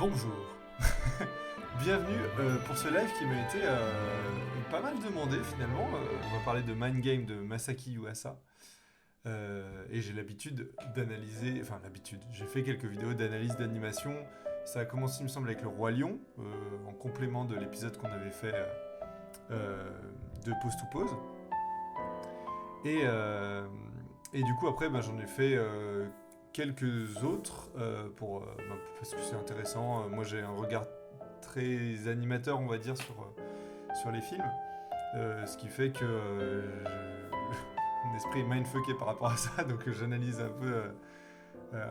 Bonjour, bienvenue pour ce live qui m'a été pas mal demandé finalement. On va parler de Mind Game de Masaki Yuasa. Et j'ai l'habitude d'analyser, j'ai fait quelques vidéos d'analyse d'animation. Ça a commencé, il me semble, avec le Roi Lion, en complément de l'épisode qu'on avait fait de Pause to Pause. Et du coup, après, j'en ai fait quelques autres parce que c'est intéressant. Moi, j'ai un regard très animateur, on va dire, sur les films. Ce qui fait que mon esprit est mindfucké par rapport à ça, donc j'analyse un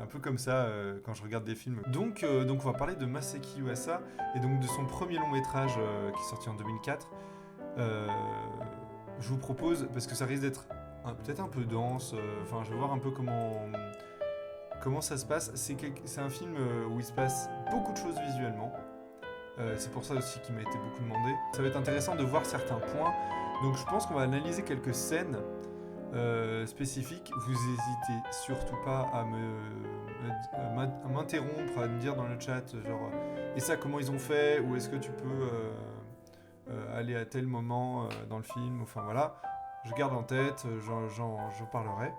peu comme ça quand je regarde des films. Donc on va parler de Masaki Yuasa et donc de son premier long métrage qui est sorti en 2004. Je vous propose, parce que ça risque d'être peut-être un peu dense, je vais voir un peu comment ça se passe. C'est un film où il se passe beaucoup de choses visuellement. C'est pour ça aussi qu'il m'a été beaucoup demandé. Ça va être intéressant de voir certains points. Donc je pense qu'on va analyser quelques scènes spécifiques. Vous hésitez surtout pas à m'interrompre, à me dire dans le chat, genre, et ça comment ils ont fait, ou est-ce que tu peux aller à tel moment dans le film, enfin voilà. Je garde en tête, j'en parlerai.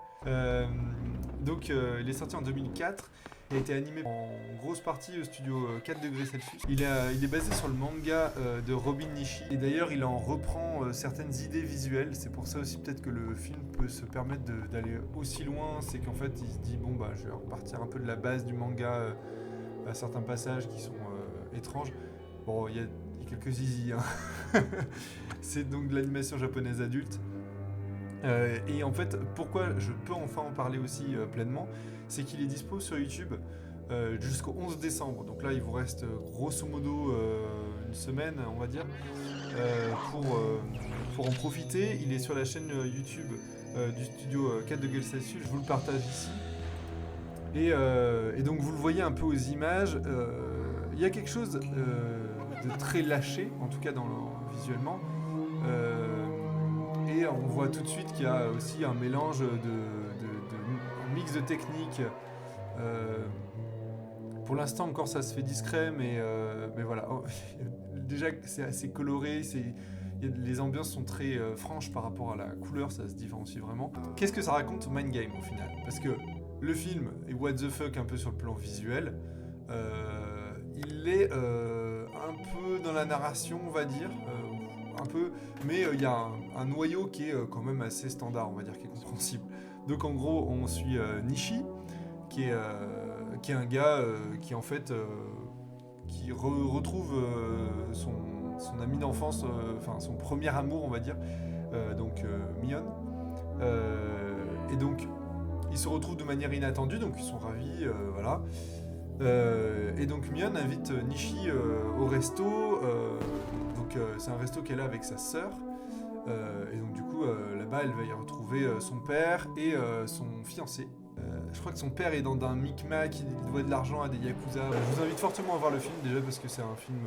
Donc il est sorti en 2004. Il a été animé en grosse partie au studio 4 degrés Celsius. Il est basé sur le manga de Robin Nishi. Et d'ailleurs, il en reprend certaines idées visuelles. C'est pour ça aussi peut-être que le film peut se permettre d'aller aussi loin. C'est qu'en fait, il se dit, je vais repartir un peu de la base du manga à certains passages qui sont étranges. Bon, il y a quelques zizi, hein. C'est donc de l'animation japonaise adulte. Et en fait, pourquoi je peux enfin en parler aussi pleinement, c'est qu'il est dispo sur YouTube jusqu'au 11 décembre. Donc là, il vous reste grosso modo une semaine, on va dire, pour en profiter. Il est sur la chaîne YouTube du studio 4 degrés Celsius. Je vous le partage ici. Et donc, vous le voyez un peu aux images. Il y a quelque chose de très lâché, en tout cas visuellement. Et on voit tout de suite qu'il y a aussi un mélange un mix de techniques. Pour l'instant encore ça se fait discret, mais voilà. Déjà c'est assez coloré, les ambiances sont très franches par rapport à la couleur, ça se différencie vraiment. Qu'est-ce que ça raconte Mind Game au final ? Parce que le film est what the fuck un peu sur le plan visuel. Il est un peu dans la narration, on va dire. Un peu, mais il y a un noyau qui est quand même assez standard, on va dire, qui est compréhensible. Donc en gros, on suit Nishi, qui est un gars qui en fait qui retrouve son ami d'enfance, son premier amour, on va dire, donc Mion. Et donc ils se retrouvent de manière inattendue, donc ils sont ravis, voilà. Et donc Mion invite Nishi au resto. C'est un resto qu'elle a avec sa sœur. Et donc du coup, là-bas, elle va y retrouver son père et son fiancé. Je crois que son père est dans un micmac, il doit de l'argent à des yakuza. Je vous invite fortement à voir le film déjà parce que c'est un film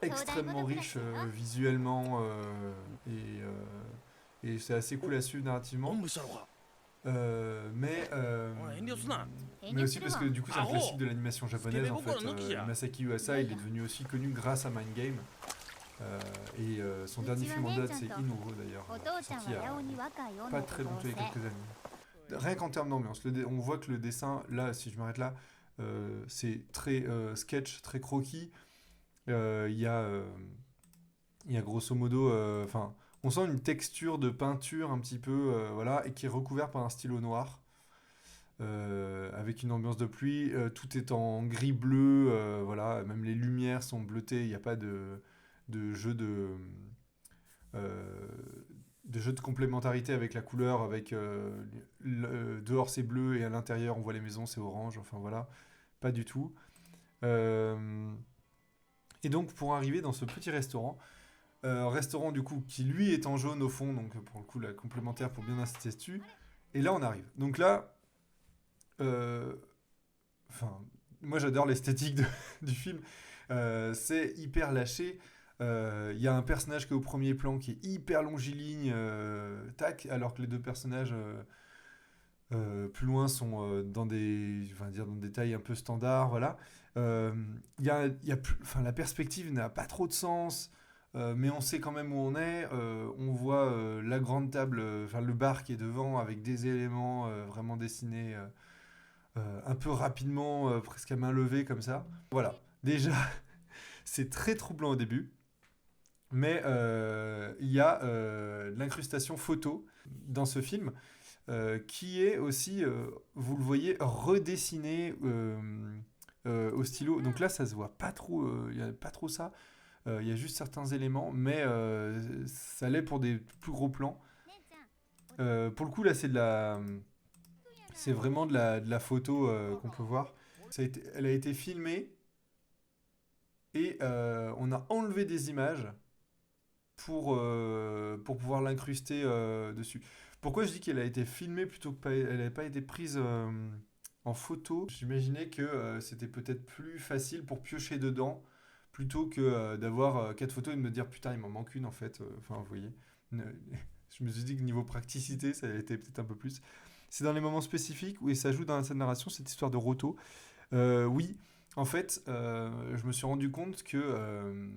extrêmement riche visuellement et c'est assez cool à suivre narrativement. Mais aussi parce que du coup c'est un classique de l'animation japonaise en fait. Masaki Yuasa il est devenu aussi connu grâce à Mind Game. Et son dernier film en date c'est Inoue d'ailleurs, sorti il y a pas très longtemps, il y a quelques années. Rien qu'en termes d'ambiance, on voit que le dessin, là si je m'arrête là, c'est très sketch, très croquis. Il y a grosso modo, on sent une texture de peinture un petit peu, voilà, et qui est recouvert par un stylo noir, avec une ambiance de pluie. Tout est en gris-bleu, voilà, même les lumières sont bleutées. Il n'y a pas de jeu de complémentarité avec la couleur, avec dehors c'est bleu et à l'intérieur on voit les maisons c'est orange. Enfin voilà, pas du tout. Et donc pour arriver dans ce petit restaurant du coup qui lui est en jaune au fond, donc pour le coup la complémentaire pour bien insister dessus, et là on arrive donc là moi j'adore l'esthétique du film. C'est hyper lâché. Y a un personnage qui est au premier plan qui est hyper longiligne, tac, alors que les deux personnages Plus loin sont dans des tailles un peu standards, voilà. Euh, enfin, la perspective n'a pas trop de sens, mais on sait quand même où on est. On voit la grande table, enfin le bar qui est devant avec des éléments vraiment dessinés un peu rapidement, presque à main levée comme ça. Voilà. Déjà, c'est très troublant au début. Mais il y a l'incrustation photo dans ce film qui est aussi, vous le voyez, redessiné au stylo. Donc là, ça se voit pas trop, il y a pas trop ça. Il y a juste certains éléments, mais ça l'est pour des plus gros plans. Pour le coup, là, c'est vraiment de la photo qu'on peut voir. Elle a été filmée et on a enlevé des images pour pouvoir l'incruster dessus. Pourquoi je dis qu'elle a été filmée plutôt que elle n'a pas été prise en photo? J'imaginais que c'était peut-être plus facile pour piocher dedans plutôt que d'avoir quatre photos et de me dire putain il m'en manque une en fait. Enfin vous voyez. Ne- Je me suis dit que niveau praticité ça a été peut-être un peu plus. C'est dans les moments spécifiques où il s'ajoute dans cette narration cette histoire de roto. Oui, en fait, je me suis rendu compte que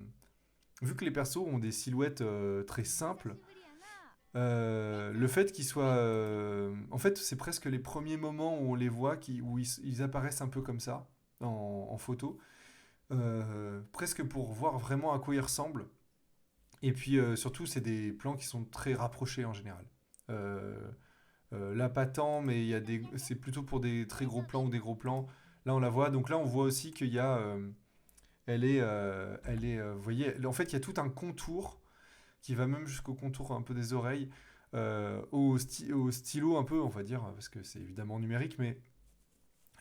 vu que les persos ont des silhouettes très simples, le fait qu'ils soient... en fait, c'est presque les premiers moments où on les voit, où ils apparaissent un peu comme ça, en photo, presque pour voir vraiment à quoi ils ressemblent. Et puis surtout, c'est des plans qui sont très rapprochés en général. Euh, Là, pas tant, mais c'est plutôt pour des très gros plans ou des gros plans. Là, on la voit. Donc là, on voit aussi qu'il y a... vous voyez, en fait, il y a tout un contour qui va même jusqu'au contour un peu des oreilles, au stylo un peu, on va dire, parce que c'est évidemment numérique, mais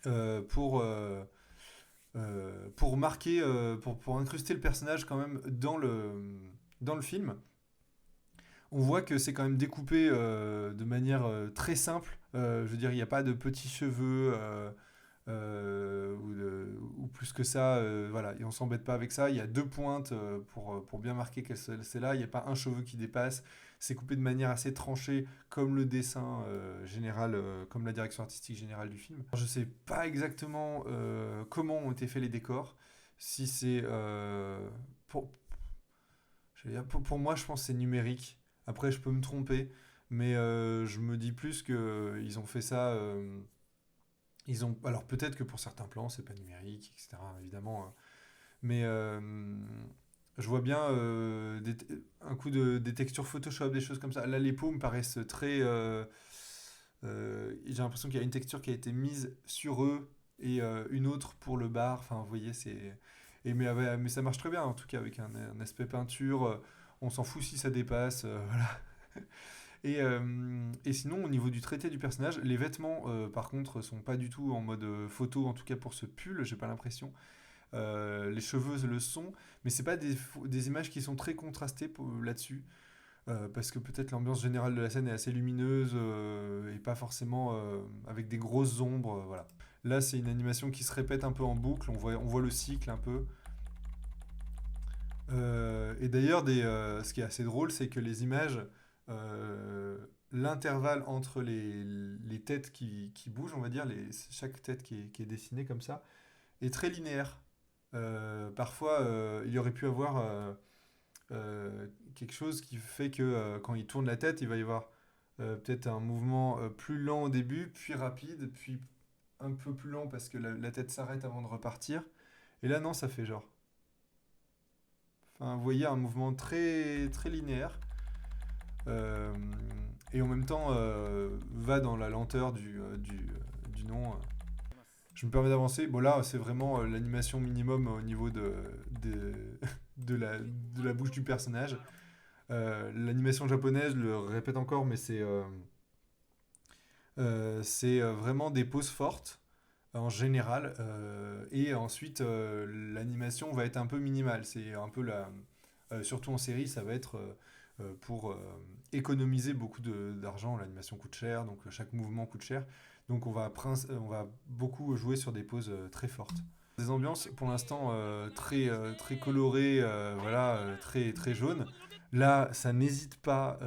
euh, pour, euh, pour marquer, pour incruster le personnage quand même dans le film. On voit que c'est quand même découpé de manière très simple. Je veux dire, il n'y a pas de petits cheveux ou plus que ça. Voilà, et on s'embête pas avec ça. Il y a deux pointes pour bien marquer que c'est là. Il n'y a pas un cheveu qui dépasse. C'est coupé de manière assez tranchée, comme le dessin général, comme la direction artistique générale du film. Je sais pas exactement comment ont été faits les décors. Si c'est pour, je veux dire, pour moi, je pense que c'est numérique. Après, je peux me tromper, mais je me dis plus que ils ont fait ça. Alors peut-être que pour certains plans, c'est pas numérique, etc. Évidemment, mais je vois bien un coup des textures Photoshop, des choses comme ça. Là, les peaux me paraissent très. J'ai l'impression qu'il y a une texture qui a été mise sur eux et une autre pour le bar. Enfin, vous voyez, c'est. Mais ça marche très bien, en tout cas, avec un aspect peinture. On s'en fout si ça dépasse. Voilà. Et sinon, au niveau du traité du personnage, les vêtements, par contre, sont pas du tout en mode photo, en tout cas pour ce pull, j'ai pas l'impression. Les cheveux le sont, mais c'est pas des images qui sont très contrastées là-dessus, parce que peut-être l'ambiance générale de la scène est assez lumineuse et pas forcément avec des grosses ombres, voilà. Là, c'est une animation qui se répète un peu en boucle, on voit le cycle un peu. Et d'ailleurs, ce qui est assez drôle, c'est que les images, l'intervalle entre les têtes qui bougent, on va dire, chaque tête qui est dessinée comme ça, est très linéaire. Parfois, il y aurait pu avoir quelque chose qui fait que quand il tourne la tête, il va y avoir peut-être un mouvement plus lent au début, puis rapide, puis un peu plus lent parce que la tête s'arrête avant de repartir. Et là, non, ça fait genre. Enfin, vous voyez un mouvement très, très linéaire euh, et en même temps va dans la lenteur du nom. Je me permets d'avancer. Bon, là, c'est vraiment l'animation minimum au niveau de, de la bouche du personnage. L'animation japonaise, je le répète encore, mais c'est vraiment des poses fortes en général. Et ensuite, l'animation va être un peu minimale. C'est un peu surtout en série, ça va être pour économiser beaucoup d'argent. L'animation coûte cher, donc chaque mouvement coûte cher. Donc on va beaucoup jouer sur des poses très fortes. Des ambiances pour l'instant très, très colorées, voilà, très, très jaunes. Là, ça n'hésite pas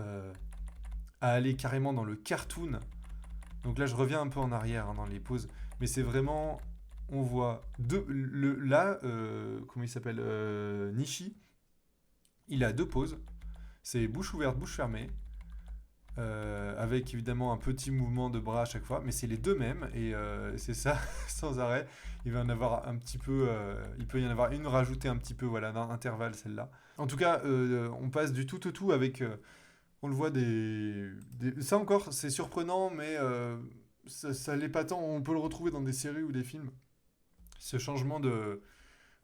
à aller carrément dans le cartoon Donc là, je reviens un peu en arrière dans les poses, mais c'est vraiment, on voit comment il s'appelle, Nishi, il a deux poses, c'est bouche ouverte, bouche fermée, avec évidemment un petit mouvement de bras à chaque fois, mais c'est les deux mêmes, et c'est ça, sans arrêt. Il va y en avoir un petit peu, il peut y en avoir une rajoutée un petit peu, voilà, d'un intervalle, celle-là. En tout cas, on passe du tout au tout avec, on le voit ça encore, c'est surprenant, mais ça l'est pas tant, on peut le retrouver dans des séries ou des films. Ce changement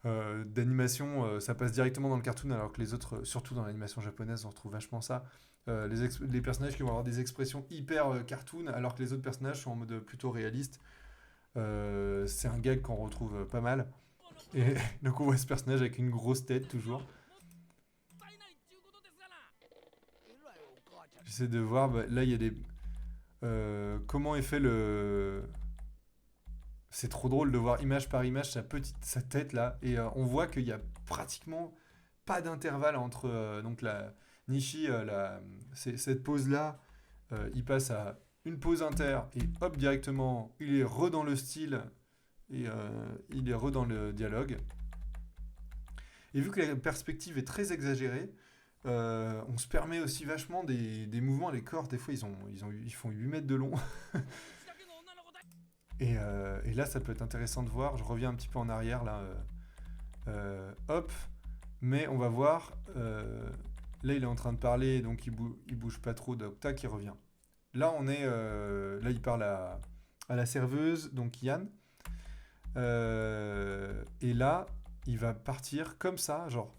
d'animation, ça passe directement dans le cartoon, alors que les autres, surtout dans l'animation japonaise, on retrouve vachement ça. Les personnages qui vont avoir des expressions hyper cartoon, alors que les autres personnages sont en mode plutôt réaliste. C'est un gag qu'on retrouve pas mal. Et donc on voit ce personnage avec une grosse tête toujours. J'essaie de voir, bah, là il y a des... comment est fait le... C'est trop drôle de voir image par image sa tête là, et on voit qu'il y a pratiquement pas d'intervalle entre donc la Nishi, cette pose là, il passe à une pause inter et hop directement il est re dans le style et il est re dans le dialogue. Et vu que la perspective est très exagérée, on se permet aussi vachement des mouvements. Les corps, des fois, ils font 8 mètres de long. Et là, ça peut être intéressant de voir. Je reviens un petit peu en arrière, là. Hop. Mais on va voir. Là, il est en train de parler, donc il bouge pas trop. Donc, tac, il revient. Là, là, il parle à la serveuse, donc Yann. Et là, il va partir comme ça, genre.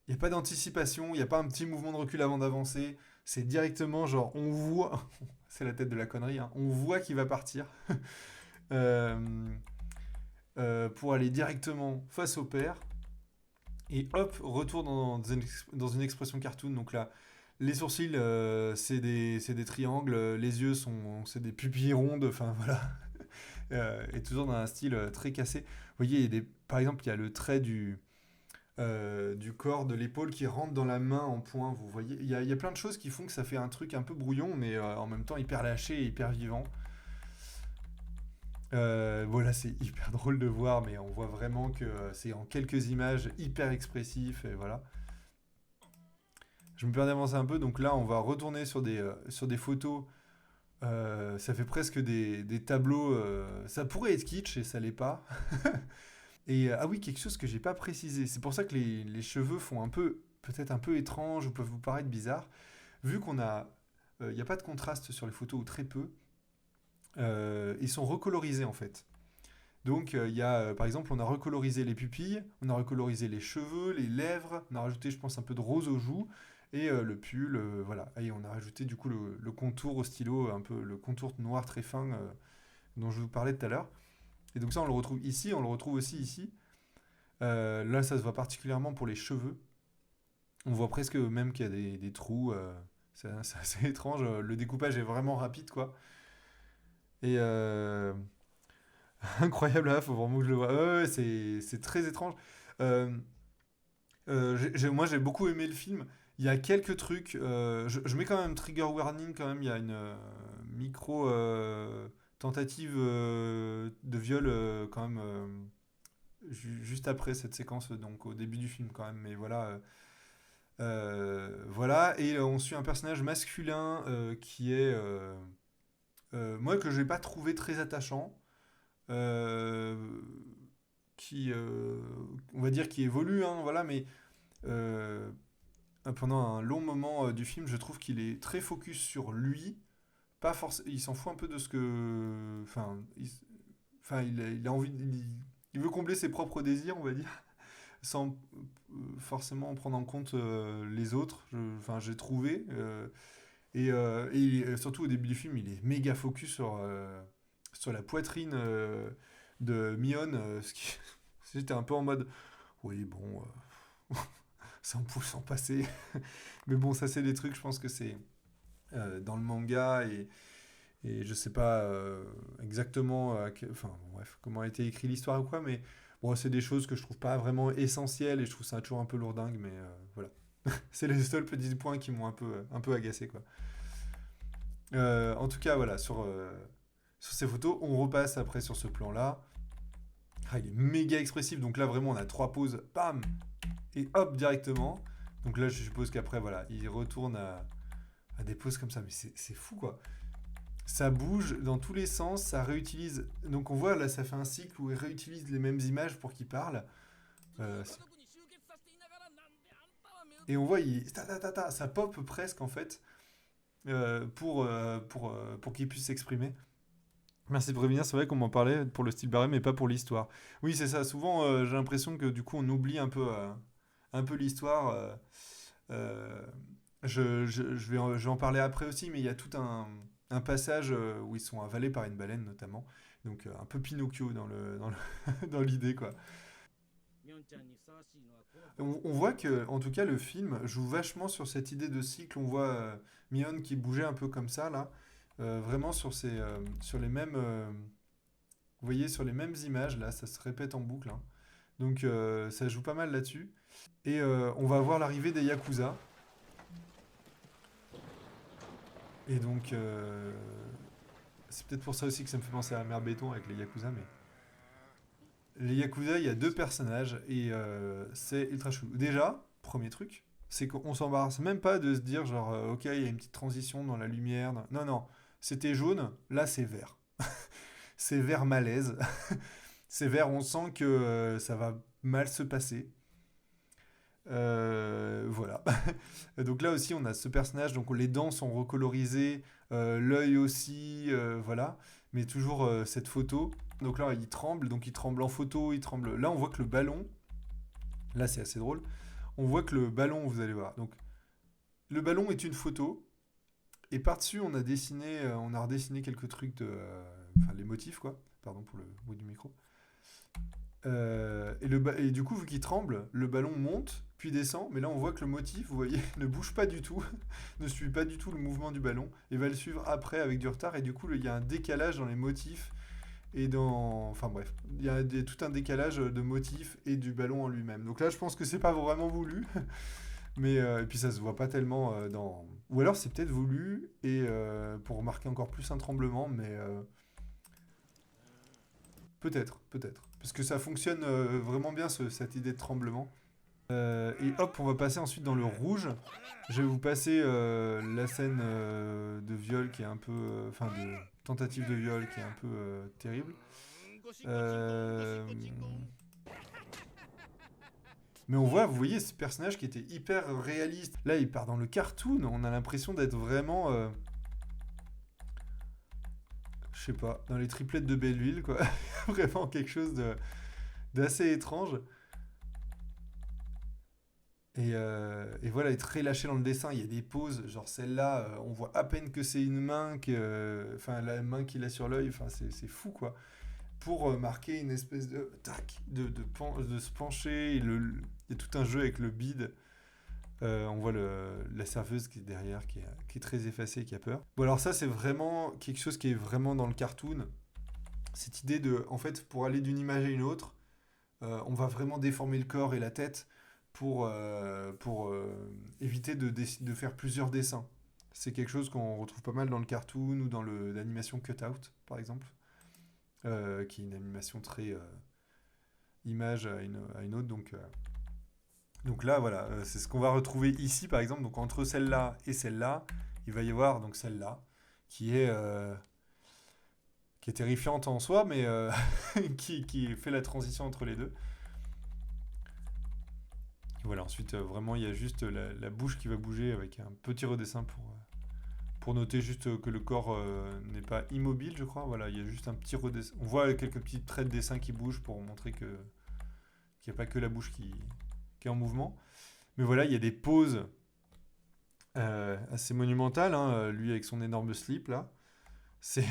Il n'y a pas d'anticipation, il n'y a pas un petit mouvement de recul avant d'avancer. C'est directement, genre, on voit. C'est la tête de la connerie, hein. On voit qu'il va partir. Pour aller directement face au père. Et hop, retour dans une expression cartoon. Donc là, les sourcils, c'est des triangles. Les yeux, c'est des pupilles rondes. Enfin, voilà. Et toujours dans un style très cassé. Vous voyez, par exemple, il y a le trait du corps, de l'épaule qui rentre dans la main en point. Vous voyez, il y a plein de choses qui font que ça fait un truc un peu brouillon, mais en même temps hyper lâché et hyper vivant. Voilà, c'est hyper drôle de voir, mais on voit vraiment que c'est en quelques images hyper expressif, et voilà. Je me permets d'avancer un peu, donc là on va retourner sur des photos. Ça fait presque des tableaux. Ça pourrait être kitsch et ça l'est pas. Et ah oui, quelque chose que j'ai pas précisé. C'est pour ça que les cheveux font peut-être un peu étranges ou peuvent vous paraître bizarres. Vu il n'y a pas de contraste sur les photos ou très peu. Ils sont recolorisés en fait. Donc il y a, par exemple, on a recolorisé les pupilles, on a recolorisé les cheveux, les lèvres, on a rajouté, je pense, un peu de rose aux joues, et le pull, voilà. Et on a rajouté du coup le contour au stylo, un peu le contour noir très fin dont je vous parlais tout à l'heure. Et donc ça, on le retrouve ici, on le retrouve aussi ici. Là, ça se voit particulièrement pour les cheveux. On voit presque même qu'il y a des trous. C'est assez étrange. Le découpage est vraiment rapide, quoi. Et incroyable, là, faut vraiment que je le vois. Ouais, ouais, c'est très étrange. Euh, moi, j'ai beaucoup aimé le film. Il y a quelques trucs. Je mets quand même trigger warning, quand même. Il y a une micro tentative de viol, quand même, juste après cette séquence, donc au début du film, quand même. Mais voilà. Voilà. Et on suit un personnage masculin qui est. Moi, que je n'ai pas trouvé très attachant. euh, on va dire, qui évolue, hein, voilà, mais euh, pendant un long moment du film, je trouve qu'il est très focus sur lui, pas forcément, il s'en fout un peu de ce que, il a envie, il veut combler ses propres désirs, on va dire, sans forcément prendre en compte les autres. J'ai trouvé, surtout au début du film, il est méga focus sur la poitrine de Mion, j'étais un peu en mode, oui, bon, ça on peut s'en passer. Mais bon, ça c'est des trucs, je pense que c'est dans le manga, et je sais pas exactement enfin, bon, bref, comment a été écrit l'histoire ou quoi, mais bon, c'est des choses que je trouve pas vraiment essentielles, et je trouve ça toujours un peu lourdingue, mais voilà. C'est les seuls petits points qui m'ont un peu agacé, quoi. En tout cas, voilà, sur ces photos. On repasse après sur ce plan-là. Ah, il est méga expressif. Donc là, vraiment, on a 3 poses. Bam! Et hop, directement. Donc là, je suppose qu'après, voilà, il retourne à des poses comme ça. Mais c'est fou, quoi. Ça bouge dans tous les sens. Ça réutilise. Donc on voit, là, ça fait un cycle où il réutilise les mêmes images pour qu'il parle. Et on voit, ça pop presque, en fait, pour qu'il puisse s'exprimer. Merci de revenir, c'est vrai qu'on m'en parlait pour le style barré, mais pas pour l'histoire. Oui, c'est ça. Souvent, j'ai l'impression que du coup, on oublie un peu l'histoire. Euh, je vais en parler après aussi, mais il y a tout un passage où ils sont avalés par une baleine, notamment. Donc, un peu Pinocchio dans l'idée, quoi. On voit que, en tout cas, le film joue vachement sur cette idée de cycle. On voit Mion qui bougeait un peu comme ça, là. Vraiment sur les mêmes, vous voyez, sur les mêmes images, là, ça se répète en boucle, hein. Donc ça joue pas mal là-dessus. Et on va voir l'arrivée des Yakuza. Et donc, c'est peut-être pour ça aussi que ça me fait penser à la Mère Béton avec les Yakuza, mais... Les Yakuza, il y a 2 personnages, et c'est ultra chou. Déjà, premier truc, c'est qu'on s'embarrasse même pas de se dire, genre, ok, il y a une petite transition dans la lumière. Non, non, c'était jaune, là c'est vert. C'est vert malaise. C'est vert, on sent que ça va mal se passer. Voilà. Donc là aussi, on a ce personnage, donc les dents sont recolorisées, l'œil aussi, voilà. Mais toujours cette photo. Donc là, il tremble, donc il tremble en photo, il tremble. Là, on voit que le ballon, là c'est assez drôle, on voit que le ballon, vous allez voir. Donc le ballon est une photo, et par-dessus, on a redessiné quelques trucs enfin, les motifs, quoi. Pardon pour le bruit du micro. Et du coup, vu qu'il tremble, le ballon monte, puis descend, mais là on voit que le motif, vous voyez, ne bouge pas du tout, ne suit pas du tout le mouvement du ballon, et va le suivre après avec du retard, et du coup, il y a un décalage dans les motifs, et dans... Enfin bref, il y a tout un décalage de motifs et du ballon en lui-même. Donc là, je pense que c'est pas vraiment voulu, mais et puis ça se voit pas tellement dans... Ou alors c'est peut-être voulu, et pour marquer encore plus un tremblement, mais... Peut-être, peut-être. Parce que ça fonctionne vraiment bien, cette idée de tremblement. Et hop, on va passer ensuite dans le rouge. Je vais vous passer la scène de viol qui est un peu... Enfin, de tentative de viol qui est un peu terrible. Euh, Mais on voit, vous voyez, ce personnage qui était hyper réaliste. Là, il part dans le cartoon. On a l'impression d'être vraiment... je sais pas, dans les triplettes de Belleville, quoi. Vraiment quelque chose d'assez étrange. Et voilà, être très lâché dans le dessin. Il y a des poses, genre celle-là, on voit à peine que c'est une main, enfin la main qu'il a sur l'œil, enfin c'est fou quoi. Pour marquer une espèce de tac, de se pencher. Il y a tout un jeu avec le bide. On voit la serveuse qui est derrière, qui est très effacée, qui a peur. Bon alors ça c'est vraiment quelque chose qui est vraiment dans le cartoon. Cette idée de, en fait, pour aller d'une image à une autre, on va vraiment déformer le corps et la tête pour éviter de faire plusieurs dessins. C'est quelque chose qu'on retrouve pas mal dans le cartoon ou dans l'animation cut-out, par exemple, qui est une animation très image à une autre. Donc là, voilà, c'est ce qu'on va retrouver ici, par exemple. Donc entre celle-là et celle-là, il va y avoir donc celle-là, qui est, qui est terrifiante en soi, mais qui fait la transition entre les deux. Voilà, ensuite, vraiment, il y a juste la bouche qui va bouger avec un petit redessin pour noter juste que le corps n'est pas immobile, je crois. Voilà, il y a juste un petit redessin. On voit quelques petits traits de dessin qui bougent pour montrer qu'il n'y a pas que la bouche qui est en mouvement. Mais voilà, il y a des poses assez monumentales, hein, lui avec son énorme slip, là. C'est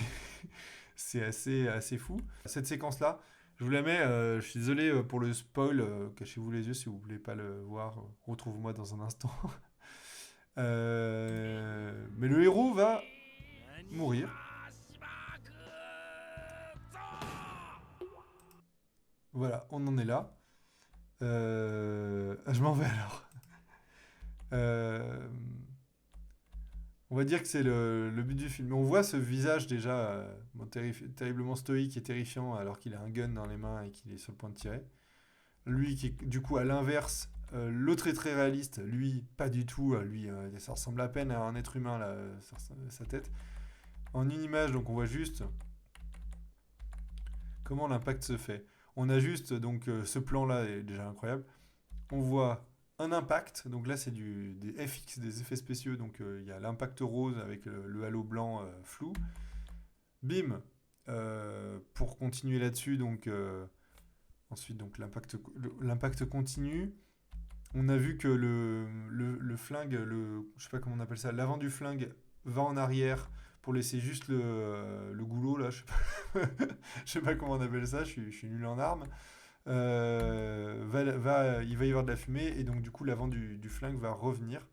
c'est assez fou. Cette séquence-là, je vous la mets, je suis désolé pour le spoil, cachez-vous les yeux si vous voulez pas le voir, retrouve-moi dans un instant. Mais le héros va mourir. Voilà, on en est là. Je m'en vais alors. On va dire que c'est le but du film. Mais on voit ce visage déjà bon, terriblement stoïque et terrifiant alors qu'il a un gun dans les mains et qu'il est sur le point de tirer. Lui qui est du coup à l'inverse, l'autre est très réaliste, lui pas du tout, lui ça ressemble à peine à un être humain là, sa tête. En une image donc on voit juste comment l'impact se fait. On a juste donc ce plan là est déjà incroyable. On voit un impact, donc là c'est des FX, des effets spéciaux, donc il y a l'impact rose avec le halo blanc flou. Bim, pour continuer là-dessus, donc ensuite donc l'impact continue. On a vu que le flingue, je sais pas comment on appelle ça, l'avant du flingue va en arrière pour laisser juste le goulot là, je sais pas comment on appelle ça, je suis nul en armes. Il va y avoir de la fumée et donc du coup l'avant du flingue va revenir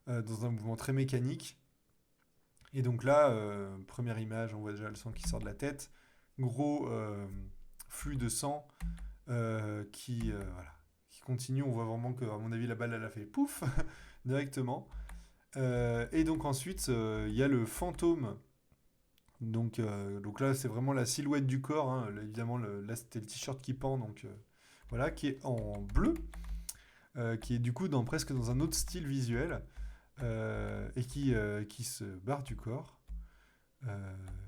dans un mouvement très mécanique. Et donc là, première image, on voit déjà le sang qui sort de la tête, gros flux de sang voilà, qui continue. On voit vraiment que, à mon avis, la balle elle a fait pouf directement. Et donc ensuite, il y a le fantôme. Donc là, c'est vraiment la silhouette du corps. Hein. Là, évidemment, là, c'était le t-shirt qui pend, donc voilà, qui est en bleu, qui est du coup presque dans un autre style visuel, et qui se barre du corps.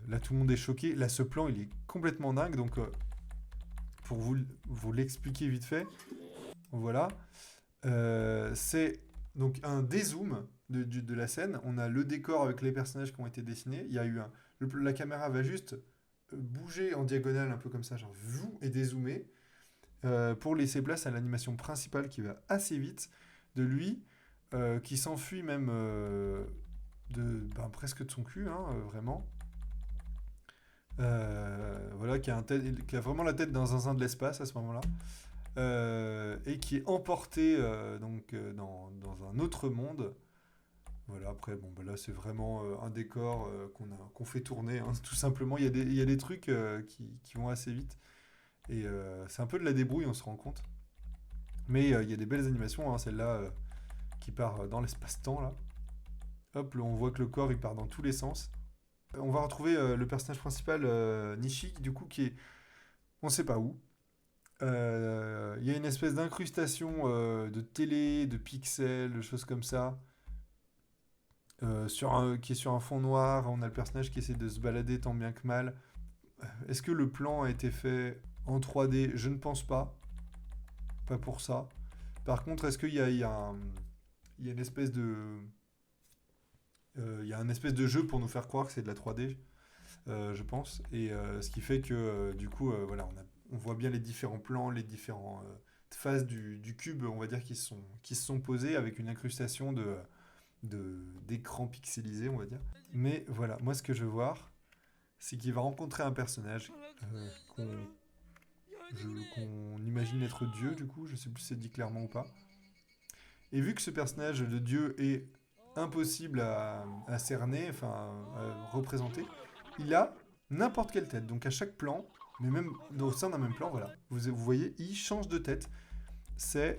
Là, tout le monde est choqué. Là, ce plan, il est complètement dingue. Donc, pour vous l'expliquer vite fait, voilà. C'est donc un dézoom de la scène. On a le décor avec les personnages qui ont été dessinés. Il y a eu la caméra va juste bouger en diagonale, un peu comme ça, genre vous, et dézoomer, pour laisser place à l'animation principale qui va assez vite, de lui, qui s'enfuit même presque de son cul, hein, vraiment. Voilà, qui a vraiment la tête d'un zinzin de l'espace à ce moment-là. Et qui est emporté dans un autre monde. Voilà, après, bon, là, c'est vraiment un décor qu'on fait tourner, hein, tout simplement. Il y a des trucs qui vont assez vite. Et c'est un peu de la débrouille, on se rend compte. Mais il y a des belles animations, hein, celle-là qui part dans l'espace-temps, là. Hop, là, on voit que le corps, il part dans tous les sens. On va retrouver le personnage principal, Nishi, du coup, qui est... On sait pas où. Il y a une espèce d'incrustation de télé, de pixels, de choses comme ça, qui est sur un fond noir. On a le personnage qui essaie de se balader tant bien que mal. Est-ce que le plan a été fait en 3D? Je ne pense pas. Pas pour ça. Par contre, est-ce qu'il y a une espèce de... il y a un espèce de jeu pour nous faire croire que c'est de la 3D, je pense. Et ce qui fait que, du coup, voilà, on voit bien les différents plans, les différentes phases du cube, on va dire, qui se sont posées avec une incrustation d'écran pixelisé, on va dire. Mais voilà, moi, ce que je veux voir, c'est qu'il va rencontrer un personnage qu'on imagine être Dieu, du coup. Je sais plus si c'est dit clairement ou pas. Et vu que ce personnage de Dieu est impossible à cerner, enfin à représenter, il a n'importe quelle tête. Donc à chaque plan, mais même au sein d'un même plan, voilà, vous voyez, il change de tête. C'est...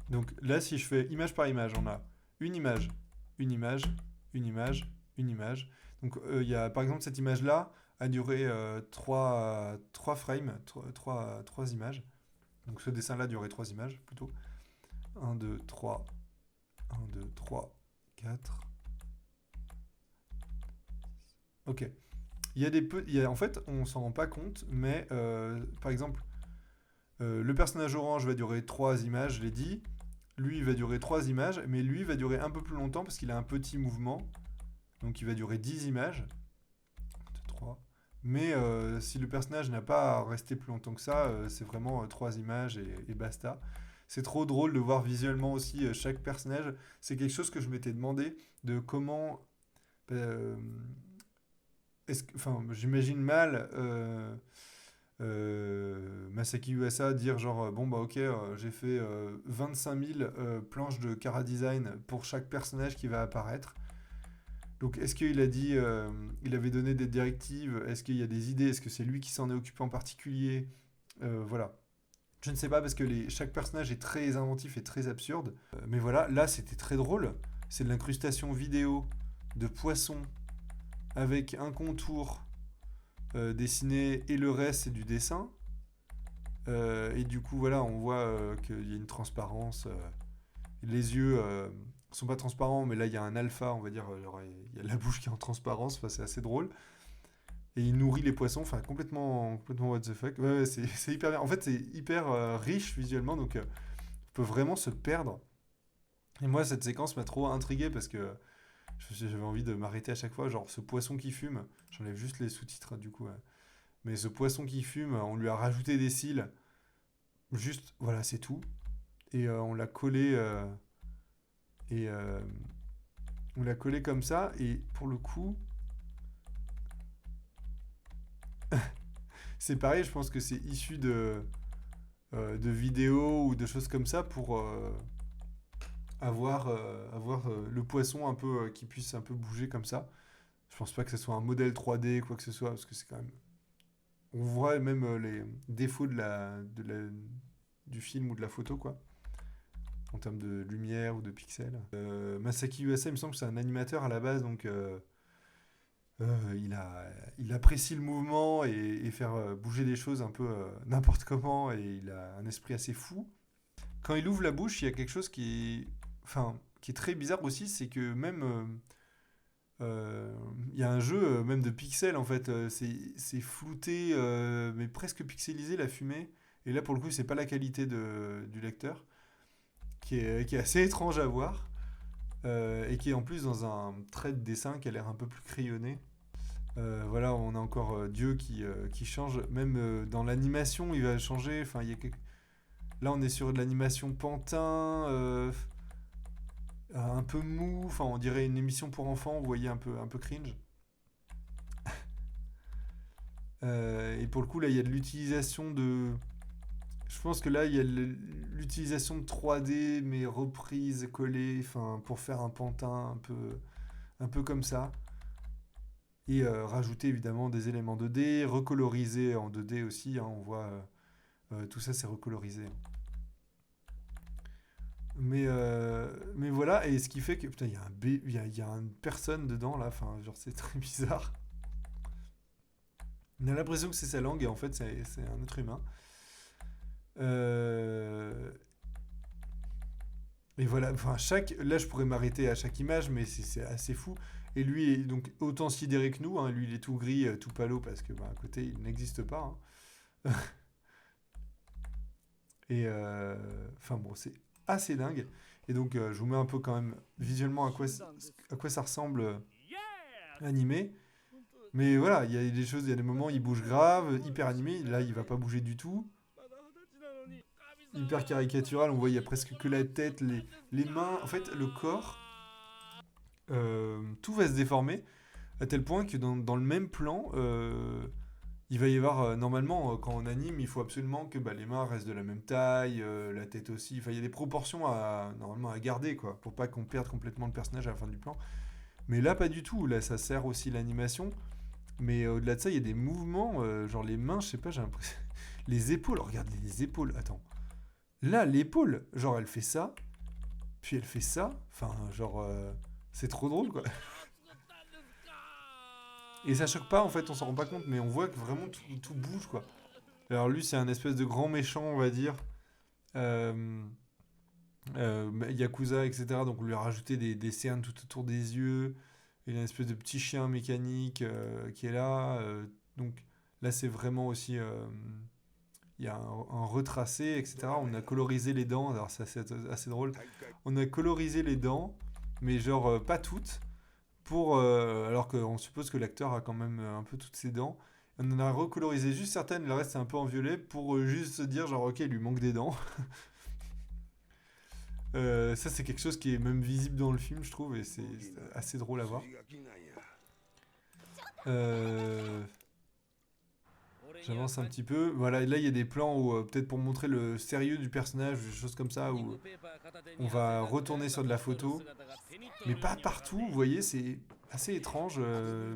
Donc là, si je fais image par image, on a une image, une image, une image, une image. Donc il y a par exemple cette image-là a duré 3 frames, 3 images. Donc ce dessin-là a duré 3 images plutôt. 1, 2, 3, 1, 2, 3, 4. Ok. En fait, on s'en rend pas compte, mais par exemple, le personnage orange va durer 3 images, je l'ai dit. Lui, il va durer 3 images, mais lui va durer un peu plus longtemps parce qu'il a un petit mouvement. Donc il va durer 10 images. 2, 3. Mais si le personnage n'a pas à rester plus longtemps que ça, c'est vraiment 3 images et basta. C'est trop drôle de voir visuellement aussi chaque personnage. C'est quelque chose que je m'étais demandé de comment... j'imagine mal Masaki Uasa dire genre bon bah ok j'ai fait 25 000 planches de Chara Design pour chaque personnage qui va apparaître. Donc est-ce qu'il a dit, il avait donné des directives, est-ce qu'il y a des idées, est-ce que c'est lui qui s'en est occupé en particulier, voilà. Je ne sais pas parce que chaque personnage est très inventif et très absurde. Mais voilà, là c'était très drôle. c'est de l'incrustation vidéo de poissons avec un contour dessiné et le reste c'est du dessin. Et du coup voilà, on voit qu'il y a une transparence. Les yeux sont pas transparents, mais là il y a un alpha, on va dire, il y a la bouche qui est en transparence, enfin, c'est assez drôle. Et il nourrit les poissons, enfin complètement what the fuck. Ouais, c'est hyper bien. En fait, c'est hyper riche visuellement, donc on peut vraiment se perdre. Et moi, cette séquence m'a trop intrigué parce que j'avais envie de m'arrêter à chaque fois. Genre, ce poisson qui fume, j'enlève juste les sous-titres du coup. Mais ce poisson qui fume, on lui a rajouté des cils. Juste, voilà, c'est tout. Et on l'a collé. Et on l'a collé comme ça. Et pour le coup, c'est pareil, je pense que c'est issu de vidéos ou de choses comme ça pour avoir le poisson un peu qui puisse un peu bouger comme ça. Je pense pas que ce soit un modèle 3D, quoi que ce soit, parce que c'est quand même... On voit même les défauts du film ou de la photo, quoi, en termes de lumière ou de pixels. Masaki Uasa, il me semble que c'est un animateur à la base, donc il apprécie le mouvement et faire bouger les choses un peu n'importe comment, et il a un esprit assez fou. Quand il ouvre la bouche, il y a quelque chose qui est très bizarre aussi, c'est que même il y a un jeu même de pixels en fait, c'est flouté mais presque pixelisé la fumée. Et là pour le coup c'est pas la qualité du lecteur qui est assez étrange à voir et qui est en plus dans un trait de dessin qui a l'air un peu plus crayonné. Voilà, on a encore Dieu qui change, même dans l'animation il va changer. Enfin, là on est sur de l'animation pantin, un peu mou, enfin on dirait une émission pour enfants, vous voyez, un peu cringe. Et pour le coup là il y a de l'utilisation de... Je pense que là il y a l'utilisation de 3D mais reprise, collée, enfin pour faire un pantin un peu comme ça. Et rajouter évidemment des éléments 2D, recoloriser en 2D aussi, hein, on voit tout ça c'est recolorisé. Mais voilà, et ce qui fait que putain, il y a il y a une personne dedans là, enfin genre c'est très bizarre. On a l'impression que c'est sa langue et en fait c'est un être humain. Euh, Et voilà, enfin là je pourrais m'arrêter à chaque image, mais c'est assez fou. Et lui est donc autant sidéré que nous, hein. Lui il est tout gris, tout palo parce que à côté il n'existe pas, hein. Et enfin bon, c'est assez dingue. Et donc je vous mets un peu quand même visuellement à quoi ça ressemble animé. Mais voilà, il y a des choses, il y a des moments il bouge grave, hyper animé. Là il va pas bouger du tout. Hyper caricatural, on voit il y a presque que la tête, les mains, en fait le corps, tout va se déformer à tel point que dans le même plan, il va y avoir normalement quand on anime, il faut absolument que les mains restent de la même taille, la tête aussi. Enfin, il y a des proportions normalement à garder quoi, pour pas qu'on perde complètement le personnage à la fin du plan. Mais là, pas du tout. Là, ça sert aussi l'animation. Mais au-delà de ça, il y a des mouvements, genre les mains, je sais pas, j'ai l'impression. Les épaules, regarde les épaules. Attends. Là, l'épaule, genre elle fait ça, puis elle fait ça. Enfin, genre, c'est trop drôle quoi. Et ça choque pas en fait, on s'en rend pas compte, mais on voit que vraiment tout bouge quoi. Alors lui, c'est un espèce de grand méchant, on va dire. Euh, Yakuza, etc. Donc on lui a rajouté des cernes tout autour des yeux. Il y a une espèce de petit chien mécanique qui est là. Donc là, c'est vraiment aussi... il y a un retracé, etc. On a colorisé les dents. Alors ça, c'est assez drôle. On a colorisé les dents, mais genre pas toutes. Alors qu'on suppose que l'acteur a quand même un peu toutes ses dents. On en a recolorisé juste certaines, le reste c'est un peu en violet pour juste se dire genre ok il lui manque des dents. Ça c'est quelque chose qui est même visible dans le film je trouve et c'est assez drôle à voir. Euh, J'avance un petit peu. Voilà, là il y a des plans où peut-être pour montrer le sérieux du personnage, des choses comme ça où on va retourner sur de la photo. Mais pas partout, vous voyez, c'est assez étrange.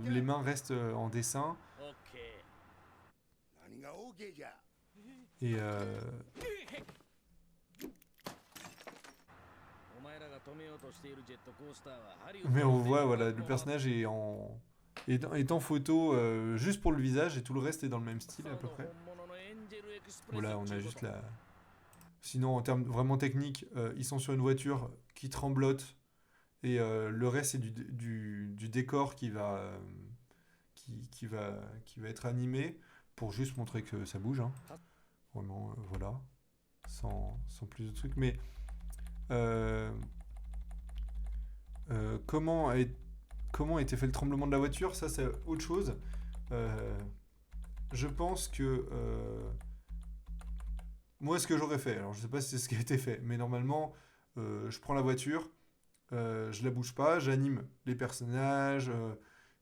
Les mains restent en dessin. Et Mais on voit, voilà, le personnage est en photo juste pour le visage et tout le reste est dans le même style à peu près. Voilà, on a juste la... Sinon, en termes vraiment techniques, ils sont sur une voiture qui tremblote et le reste, c'est du décor qui va être animé pour juste montrer que ça bouge. Hein. Vraiment, voilà. Sans plus de trucs. Mais euh, comment a été fait le tremblement de la voiture, ça c'est autre chose. Je pense que moi ce que j'aurais fait, alors je sais pas si c'est ce qui a été fait, mais normalement je prends la voiture, je la bouge pas, j'anime les personnages,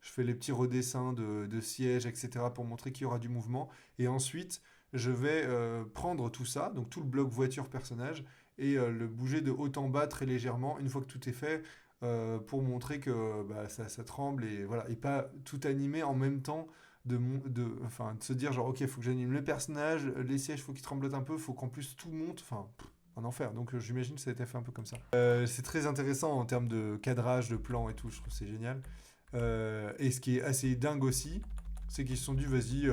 je fais les petits redessins de sièges, etc. pour montrer qu'il y aura du mouvement, et ensuite je vais prendre tout ça, donc tout le bloc voiture personnage, et le bouger de haut en bas très légèrement une fois que tout est fait pour montrer que bah, ça tremble et voilà et pas tout animer en même temps enfin, de se dire genre ok faut que j'anime le personnage, les sièges faut qu'ils tremblotent un peu, faut qu'en plus tout monte, enfin un enfer. Donc j'imagine que ça a été fait un peu comme ça. C'est très intéressant en termes de cadrage, de plan et tout, je trouve que c'est génial. Et ce qui est assez dingue aussi, c'est qu'ils se sont dit vas-y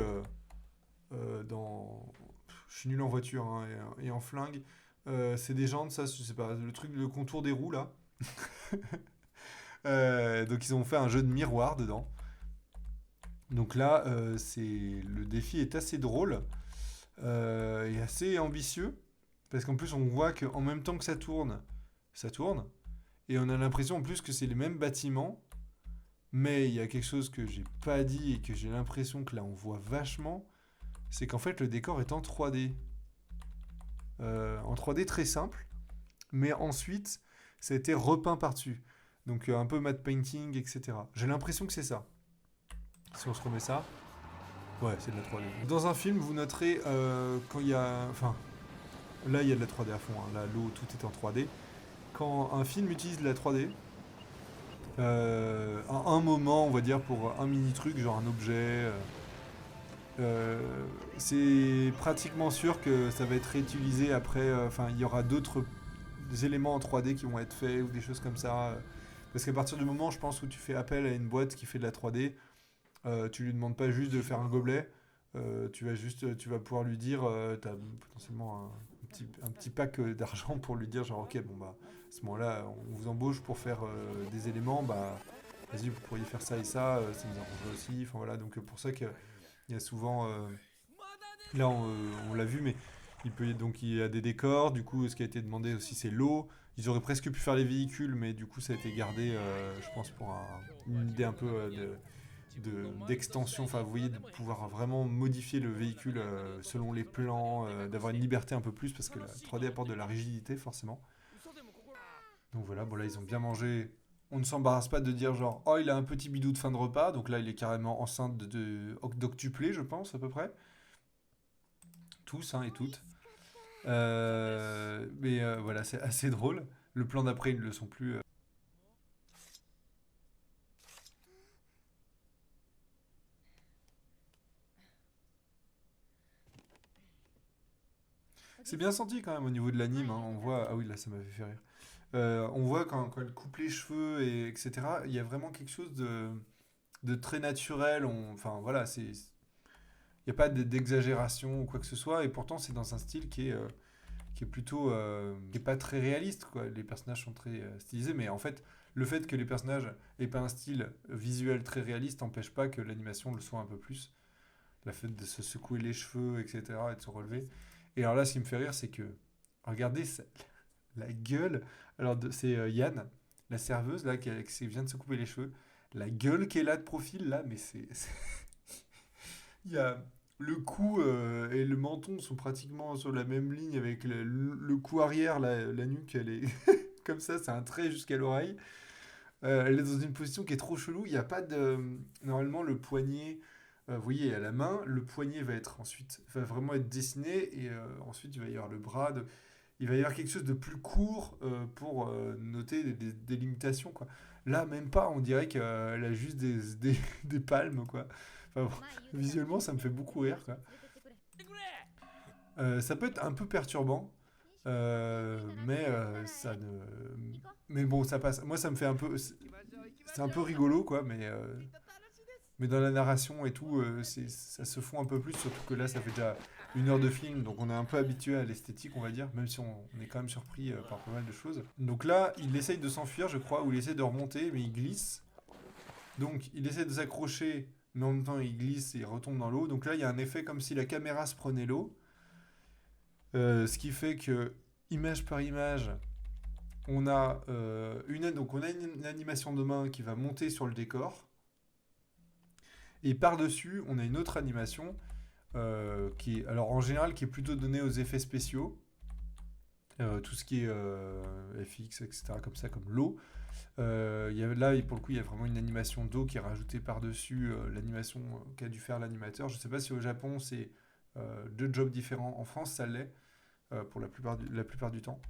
dans... Je suis nul en voiture hein, et en flingue. C'est des jantes, ça, je sais pas, le truc, le contour des roues là. Donc ils ont fait un jeu de miroir dedans. Donc là, le défi est assez drôle et assez ambitieux. Parce qu'en plus, on voit qu'en même temps que ça tourne. Et on a l'impression en plus que c'est les mêmes bâtiments. Mais il y a quelque chose que j'ai pas dit et que j'ai l'impression que là on voit vachement. C'est qu'en fait le décor est en 3D. En 3D très simple. Mais ensuite, ça a été repeint par-dessus. Donc un peu matte painting, etc. J'ai l'impression que c'est ça. Si on se remet ça. Ouais, c'est de la 3D. Dans un film, vous noterez quand il y a... Enfin, là, il y a de la 3D à fond. Hein. Là, l'eau, tout est en 3D. Quand un film utilise de la 3D, à un moment, on va dire, pour un mini-truc, genre un objet, c'est pratiquement sûr que ça va être réutilisé après. Enfin, il y aura d'autres éléments en 3D qui vont être faits ou des choses comme ça. Parce qu'à partir du moment, je pense, où tu fais appel à une boîte qui fait de la 3D, tu lui demandes pas juste de faire un gobelet, tu vas pouvoir lui dire, tu as potentiellement un petit pack d'argent pour lui dire genre ok bon bah à ce moment-là on vous embauche pour faire des éléments, bah vas-y vous pourriez faire ça et ça, ça nous arrangerait aussi, enfin voilà donc pour ça qu'il y a souvent là on l'a vu mais donc il y a des décors, du coup ce qui a été demandé aussi c'est l'eau. Ils auraient presque pu faire les véhicules mais du coup ça a été gardé je pense pour une idée un peu d'extension, enfin vous voyez, de pouvoir vraiment modifier le véhicule selon les plans, d'avoir une liberté un peu plus parce que la 3D apporte de la rigidité forcément. Donc voilà, bon là ils ont bien mangé. On ne s'embarrasse pas de dire genre oh il a un petit bidou de fin de repas, donc là il est carrément enceinte d'octuplé je pense à peu près. Tous hein, et toutes. Mais voilà c'est assez drôle. Le plan d'après ils ne le sont plus. C'est bien senti quand même au niveau de l'anime, hein. On voit. Ah oui, là ça m'avait fait rire. On voit quand elle coupe les cheveux, etc. Il y a vraiment quelque chose de très naturel. Enfin voilà, il n'y a pas d'exagération ou quoi que ce soit. Et pourtant, c'est dans un style qui est plutôt. Qui est pas très réaliste, quoi. Les personnages sont très stylisés. Mais en fait, le fait que les personnages aient pas un style visuel très réaliste n'empêche pas que l'animation le soit un peu plus. Le fait de se secouer les cheveux, etc. et de se relever. Et alors là, ce qui me fait rire, c'est que, regardez la gueule. Alors, c'est Yann, la serveuse, là, qui vient de se couper les cheveux. La gueule qu'elle a de profil, là, mais Il y a le cou et le menton sont pratiquement sur la même ligne avec le cou arrière, la nuque, elle est comme ça, c'est un trait jusqu'à l'oreille. Elle est dans une position qui est trop chelou. Il n'y a pas de. Normalement, le poignet, vous voyez, à la main, le poignet va vraiment être dessiné et ensuite il va y avoir le bras. Il va y avoir quelque chose de plus court pour noter des limitations, quoi. Là, même pas, on dirait qu'elle a juste des palmes, quoi. Enfin, bon, visuellement, ça me fait beaucoup rire, quoi. Ça peut être un peu perturbant, Ça ne... Mais bon, ça passe. Moi, ça me fait un peu... C'est un peu rigolo, quoi, mais dans la narration et tout, ça se fond un peu plus, surtout que là, ça fait déjà 1 heure de film, donc on est un peu habitué à l'esthétique, on va dire, même si on est quand même surpris par pas mal de choses. Donc là, il essaye de s'enfuir, je crois, ou il essaye de remonter, mais il glisse. Donc il essaie de s'accrocher, mais en même temps il glisse et il retombe dans l'eau. Donc là, il y a un effet comme si la caméra se prenait l'eau. Ce qui fait que, image par image, donc on a une animation de main qui va monter sur le décor. Et par-dessus, on a une autre animation qui est, alors en général, qui est plutôt donnée aux effets spéciaux. Tout ce qui est FX, etc., comme ça, comme l'eau. Là, pour le coup, il y a vraiment une animation d'eau qui est rajoutée par-dessus l'animation qu'a dû faire l'animateur. Je ne sais pas si au Japon, c'est 2 jobs différents. En France, ça l'est pour la plupart du temps.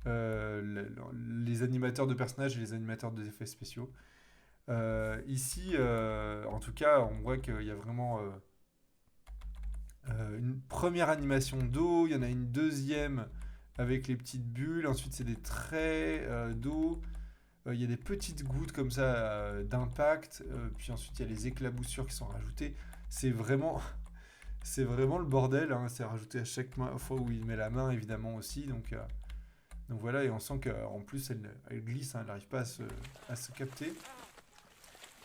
Les animateurs de personnages et les animateurs d'effets spéciaux. Ici, en tout cas, on voit qu'il y a vraiment une première animation d'eau, il y en a une deuxième avec les petites bulles, ensuite c'est des traits d'eau, il y a des petites gouttes comme ça d'impact, puis ensuite il y a les éclaboussures qui sont rajoutées. C'est vraiment, c'est vraiment le bordel, hein. C'est rajouté à chaque fois où il met la main évidemment aussi, donc voilà, et on sent qu'en plus elle glisse, hein, elle n'arrive pas à se capter.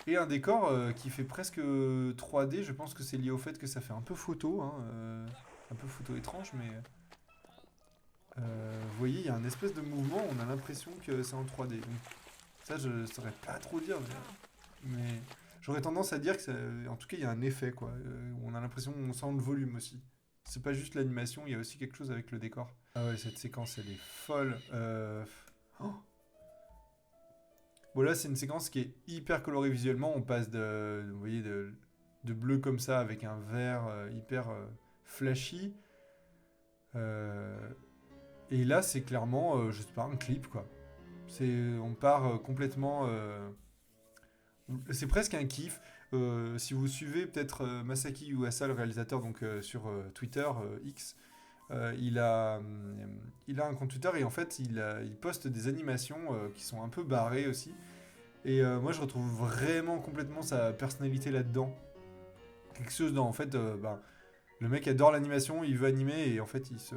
Et un décor qui fait presque 3D, je pense que c'est lié au fait que ça fait un peu photo, hein, un peu photo étrange, mais vous voyez, il y a un espèce de mouvement, on a l'impression que c'est en 3D. Donc, ça, je saurais pas trop dire, mais j'aurais tendance à dire que, en tout cas, il y a un effet, quoi. On a l'impression, on sent le volume aussi. C'est pas juste l'animation, il y a aussi quelque chose avec le décor. Ah ouais, cette séquence, elle est folle. Oh. Bon, là, c'est une séquence qui est hyper colorée visuellement. On passe vous voyez, de bleu comme ça avec un vert hyper flashy. Euh, et là, c'est clairement, je sais pas, un clip, quoi. On part complètement. C'est presque un kiff. Si vous suivez peut-être Masaki Yuasa, le réalisateur, donc sur Twitter X, il a un compte Twitter et en fait il poste des animations qui sont un peu barrées aussi. Et moi je retrouve vraiment complètement sa personnalité là-dedans. Quelque chose dans en fait, le mec adore l'animation, il veut animer et en fait il se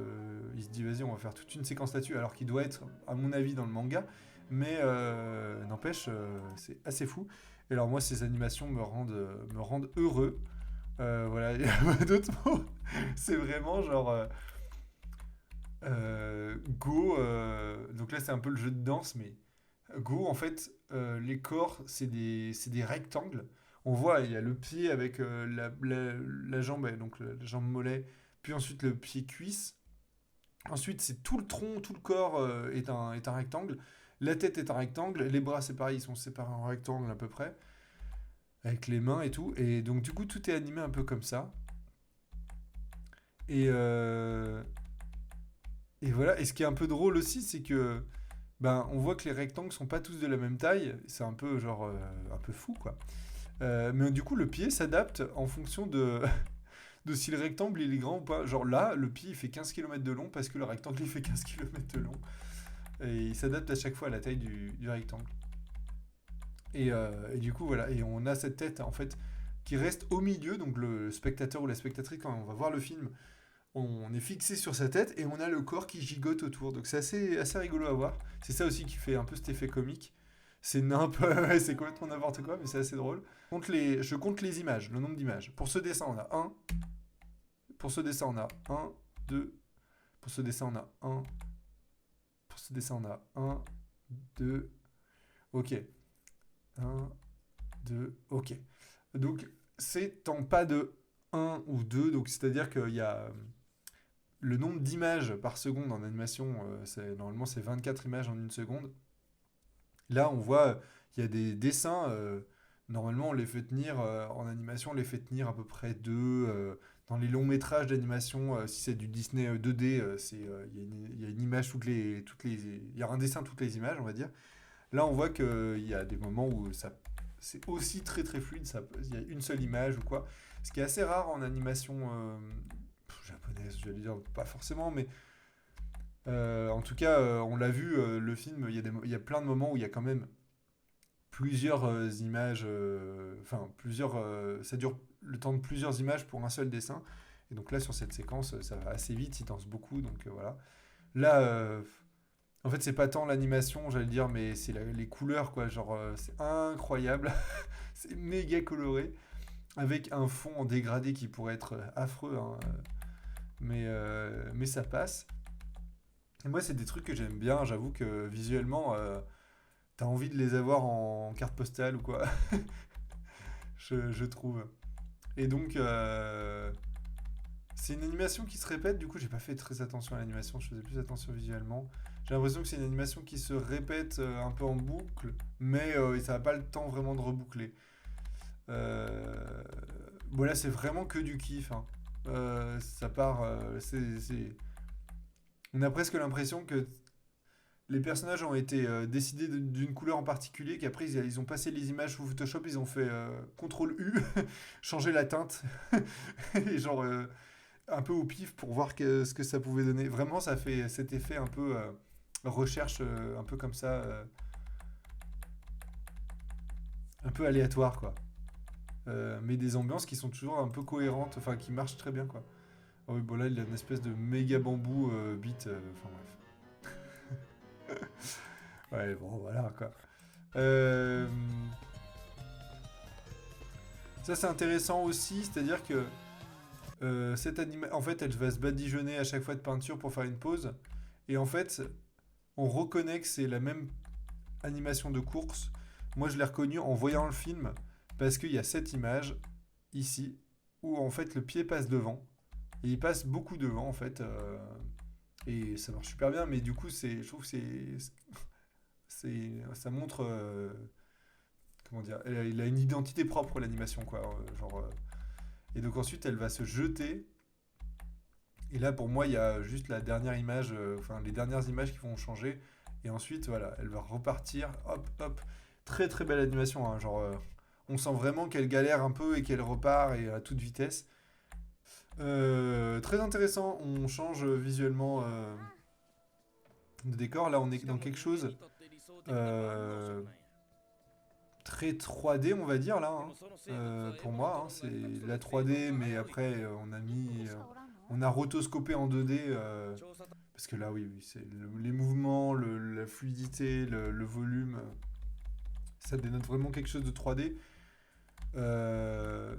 dit vas-y on va faire toute une séquence là-dessus alors qu'il doit être à mon avis dans le manga. Mais n'empêche, c'est assez fou. Et alors moi ces animations me rendent heureux. Voilà, il y a pas d'autres mots. C'est vraiment genre... Go, donc là c'est un peu le jeu de danse, mais Go en fait, les corps c'est des rectangles. On voit, il y a le pied avec la jambe, donc la jambe mollet, puis ensuite le pied cuisse. Ensuite c'est tout le tronc, tout le corps est un rectangle. La tête est un rectangle, les bras c'est pareil, ils sont séparés en rectangle à peu près, avec les mains et tout. Et donc du coup tout est animé un peu comme ça. Et, euh, et voilà, et ce qui est un peu drôle aussi, c'est que on voit que les rectangles sont pas tous de la même taille. C'est un peu genre un peu fou quoi. Mais du coup, le pied s'adapte en fonction de si le rectangle il est grand ou pas. Genre là, le pied il fait 15 km de long parce que le rectangle il fait 15 km de long. Et il s'adapte à chaque fois à la taille du rectangle. Et du coup, voilà. Et on a cette tête en fait qui reste au milieu. Donc le spectateur ou la spectatrice, quand on va voir le film, on est fixé sur sa tête et on a le corps qui gigote autour. Donc c'est assez rigolo à voir. C'est ça aussi qui fait un peu cet effet comique. C'est ouais, c'est complètement n'importe quoi, mais c'est assez drôle. Je compte les images, le nombre d'images. Pour ce dessin, on a un. Pour ce dessin, on a un, 2. Pour ce dessin, on a un. Pour ce dessin, on a un, 2. Ok. Un, 2. Ok. Donc c'est en pas de un ou 2. Donc c'est-à-dire qu'il y a le nombre d'images par seconde en animation, normalement c'est 24 images en 1 seconde. Là, on voit, il y a des dessins, normalement on les fait tenir, en animation, on les fait tenir à peu près 2. Dans les longs métrages d'animation, si c'est du Disney 2D, il y a une image il y a un dessin toutes les images, on va dire. Là, on voit qu'il y a des moments où c'est aussi très très fluide, il y a une seule image ou quoi. Ce qui est assez rare en animation japonaise, je vais dire, pas forcément, mais En tout cas, on l'a vu, le film, il y a plein de moments où il y a quand même plusieurs images, enfin plusieurs, ça dure le temps de plusieurs images pour un seul dessin. Et donc là, sur cette séquence, ça va assez vite, il danse beaucoup, donc voilà. Là, en fait, c'est pas tant l'animation, j'allais dire, mais c'est les couleurs, quoi. Genre, c'est incroyable, c'est méga coloré, avec un fond en dégradé qui pourrait être affreux, hein, mais ça passe. Et moi, c'est des trucs que j'aime bien, j'avoue que visuellement, t'as envie de les avoir en carte postale ou quoi, je trouve. Et donc, c'est une animation qui se répète, du coup, j'ai pas fait très attention à l'animation, je faisais plus attention visuellement. J'ai l'impression que c'est une animation qui se répète un peu en boucle, mais ça n'a pas le temps vraiment de reboucler. Euh, Bon, là, c'est vraiment que du kiff, hein. Ça part. On a presque l'impression que les personnages ont été décidés d'une couleur en particulier, qu'après ils ont passé les images sous Photoshop, ils ont fait CTRL U, changer la teinte, et genre un peu au pif pour voir ce que ça pouvait donner. Vraiment, ça fait cet effet un peu recherche, un peu comme ça, un peu aléatoire, quoi. Mais des ambiances qui sont toujours un peu cohérentes, enfin qui marchent très bien, quoi. Ah oui, bon là, il y a une espèce de méga bambou beat, enfin bref. Ouais, bon, voilà, quoi. Euh, Ça, c'est intéressant aussi, c'est-à-dire que en fait, elle va se badigeonner à chaque fois de peinture pour faire une pause. Et en fait, on reconnaît que c'est la même animation de course. Moi, je l'ai reconnu en voyant le film parce qu'il y a cette image ici où en fait le pied passe devant et il passe beaucoup devant en fait et ça marche super bien. Mais du coup, je trouve que ça montre comment dire, il a une identité propre l'animation quoi, genre. Et donc ensuite, elle va se jeter. Et là, pour moi, il y a juste la dernière image, enfin les dernières images qui vont changer. Et ensuite, voilà, elle va repartir. Hop, hop. Très très belle animation, hein, genre, on sent vraiment qu'elle galère un peu et qu'elle repart et à toute vitesse. Très intéressant. On change visuellement de décor. Là, on est dans quelque chose euh, très 3D, on va dire là, hein. Pour moi, hein, c'est la 3D, mais après, on a rotoscopé en 2D. Parce que là, oui, oui, c'est les mouvements, la fluidité, le volume, ça dénote vraiment quelque chose de 3D.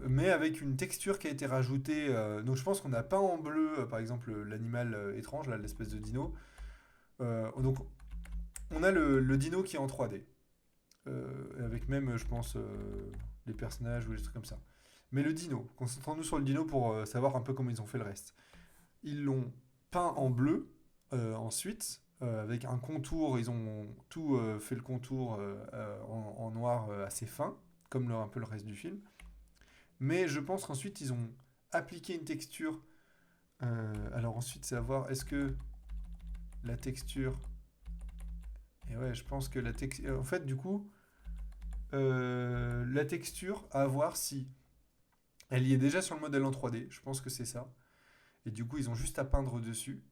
Mais avec une texture qui a été rajoutée. Donc je pense qu'on a peint en bleu, par exemple, l'animal étrange, là, l'espèce de dino. Donc on a le dino qui est en 3D. Avec même, je pense, les personnages ou des trucs comme ça. Mais le dino, concentrons-nous sur le dino pour savoir un peu comment ils ont fait le reste. Ils l'ont peint en bleu ensuite, avec un contour, ils ont tout fait le contour en noir assez fin, comme un peu le reste du film. Mais je pense qu'ensuite, ils ont appliqué une texture. Alors ensuite, c'est à voir, est-ce que la texture... Et ouais, je pense que la texture... En fait, du coup, la texture, à voir si elle y est déjà sur le modèle en 3D. Je pense que c'est ça. Et du coup, ils ont juste à peindre dessus.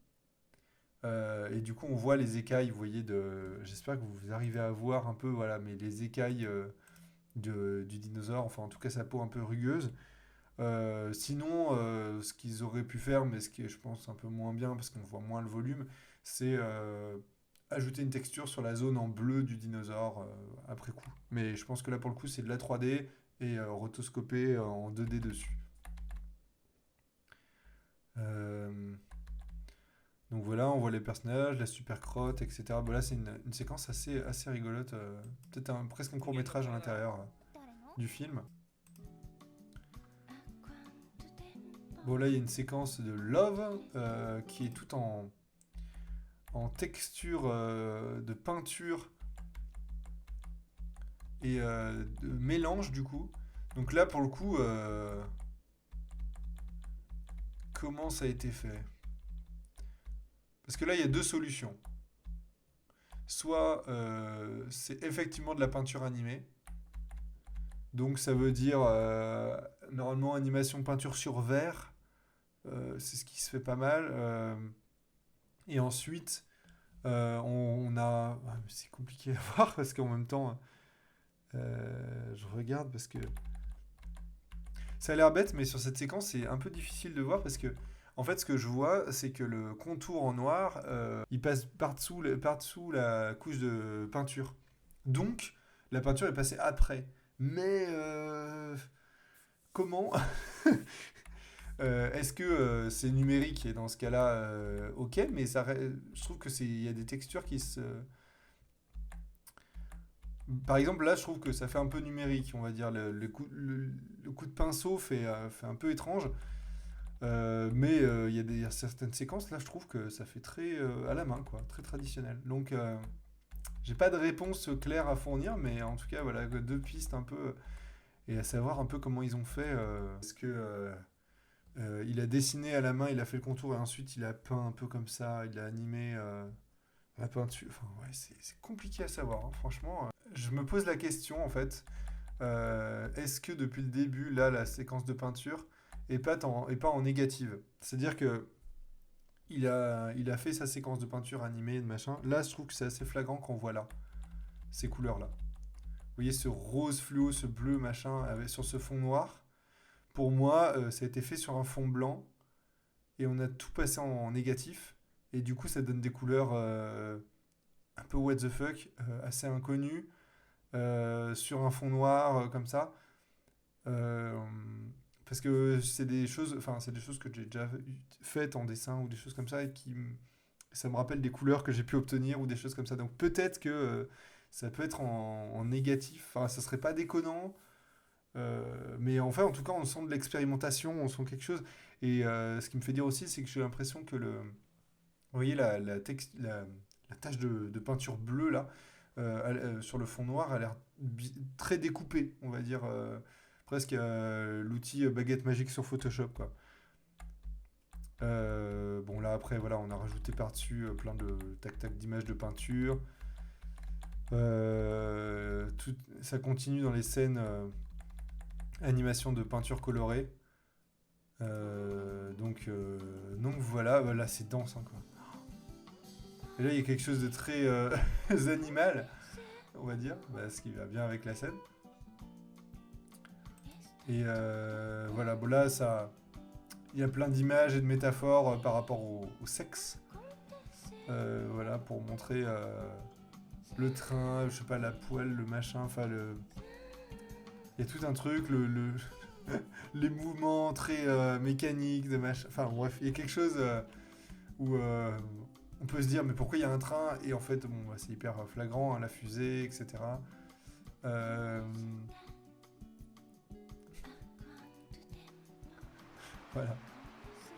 Et du coup, on voit les écailles, vous voyez, j'espère que vous arrivez à voir un peu, voilà, mais les écailles du dinosaure, enfin en tout cas sa peau un peu rugueuse. Sinon, ce qu'ils auraient pu faire, mais ce qui est, je pense, un peu moins bien parce qu'on voit moins le volume, c'est ajouter une texture sur la zone en bleu du dinosaure après coup. Mais je pense que là, pour le coup, c'est de la 3D et rotoscopé en 2D dessus. Euh, donc voilà, on voit les personnages, la super crotte, etc. Bon, là, c'est une séquence assez rigolote. Peut-être presque un court métrage à l'intérieur du film. Bon, là, il y a une séquence de Love qui est tout en texture de peinture et de mélange, du coup. Donc là, pour le coup, comment ça a été fait? Parce que là, il y a deux solutions. Soit c'est effectivement de la peinture animée. Donc ça veut dire normalement animation peinture sur verre. C'est ce qui se fait pas mal. Et ensuite, on a... ah, mais c'est compliqué à voir parce qu'en même temps, je regarde parce que ça a l'air bête, mais sur cette séquence, c'est un peu difficile de voir parce que, en fait, ce que je vois, c'est que le contour en noir, il passe par-dessous la couche de peinture. Donc, la peinture est passée après. Mais comment est-ce que c'est numérique et dans ce cas-là, ok, mais je trouve que il y a des textures qui se. Par exemple, là, je trouve que ça fait un peu numérique, on va dire. Le coup de pinceau fait un peu étrange. Mais il y a certaines séquences, là, je trouve que ça fait très à la main, quoi, très traditionnel. Donc, j'ai pas de réponse claire à fournir, mais en tout cas, voilà, deux pistes un peu. Et à savoir un peu comment ils ont fait. Est-ce que il a dessiné à la main, il a fait le contour et ensuite il a peint un peu comme ça, il a animé la peinture. Enfin, ouais, c'est compliqué à savoir, hein, franchement. Je me pose la question en fait. Est-ce que depuis le début, là, la séquence de peinture est pas en négative? C'est-à-dire que il a fait sa séquence de peinture animée, de machin. Là, je trouve que c'est assez flagrant qu'on voit là, ces couleurs-là. Vous voyez ce rose fluo, ce bleu machin sur ce fond noir. Pour moi, ça a été fait sur un fond blanc et on a tout passé en négatif. Et du coup, ça donne des couleurs un peu what the fuck, assez inconnues, sur un fond noir comme ça. Euh, Parce que c'est des choses, enfin, c'est des choses que j'ai déjà faites en dessin ou des choses comme ça et ça me rappelle des couleurs que j'ai pu obtenir ou des choses comme ça. Donc peut-être que ça peut être en négatif. Enfin, ça serait pas déconnant. Mais enfin, en tout cas, on sent de l'expérimentation, on sent quelque chose. Et ce qui me fait dire aussi, c'est que j'ai l'impression que vous voyez la tache de peinture bleue là, sur le fond noir, a l'air très découpée, on va dire, presque l'outil baguette magique sur Photoshop, quoi. Bon là après voilà, on a rajouté par-dessus plein de tac-tac d'images de peinture. Ça continue dans les scènes animation de peinture colorée. Donc voilà, là c'est dense, hein, quoi. Et là il y a quelque chose de très animal, on va dire, ce qui va bien avec la scène. Et voilà, bon là ça, il y a plein d'images et de métaphores par rapport au sexe. Voilà, pour montrer le train, je sais pas, la poêle, le machin, enfin il y a tout un truc, les mouvements très mécaniques, de machin. Enfin bref, il y a quelque chose où on peut se dire mais pourquoi il y a un train? Et en fait, bon, c'est hyper flagrant, hein, la fusée, etc. Voilà.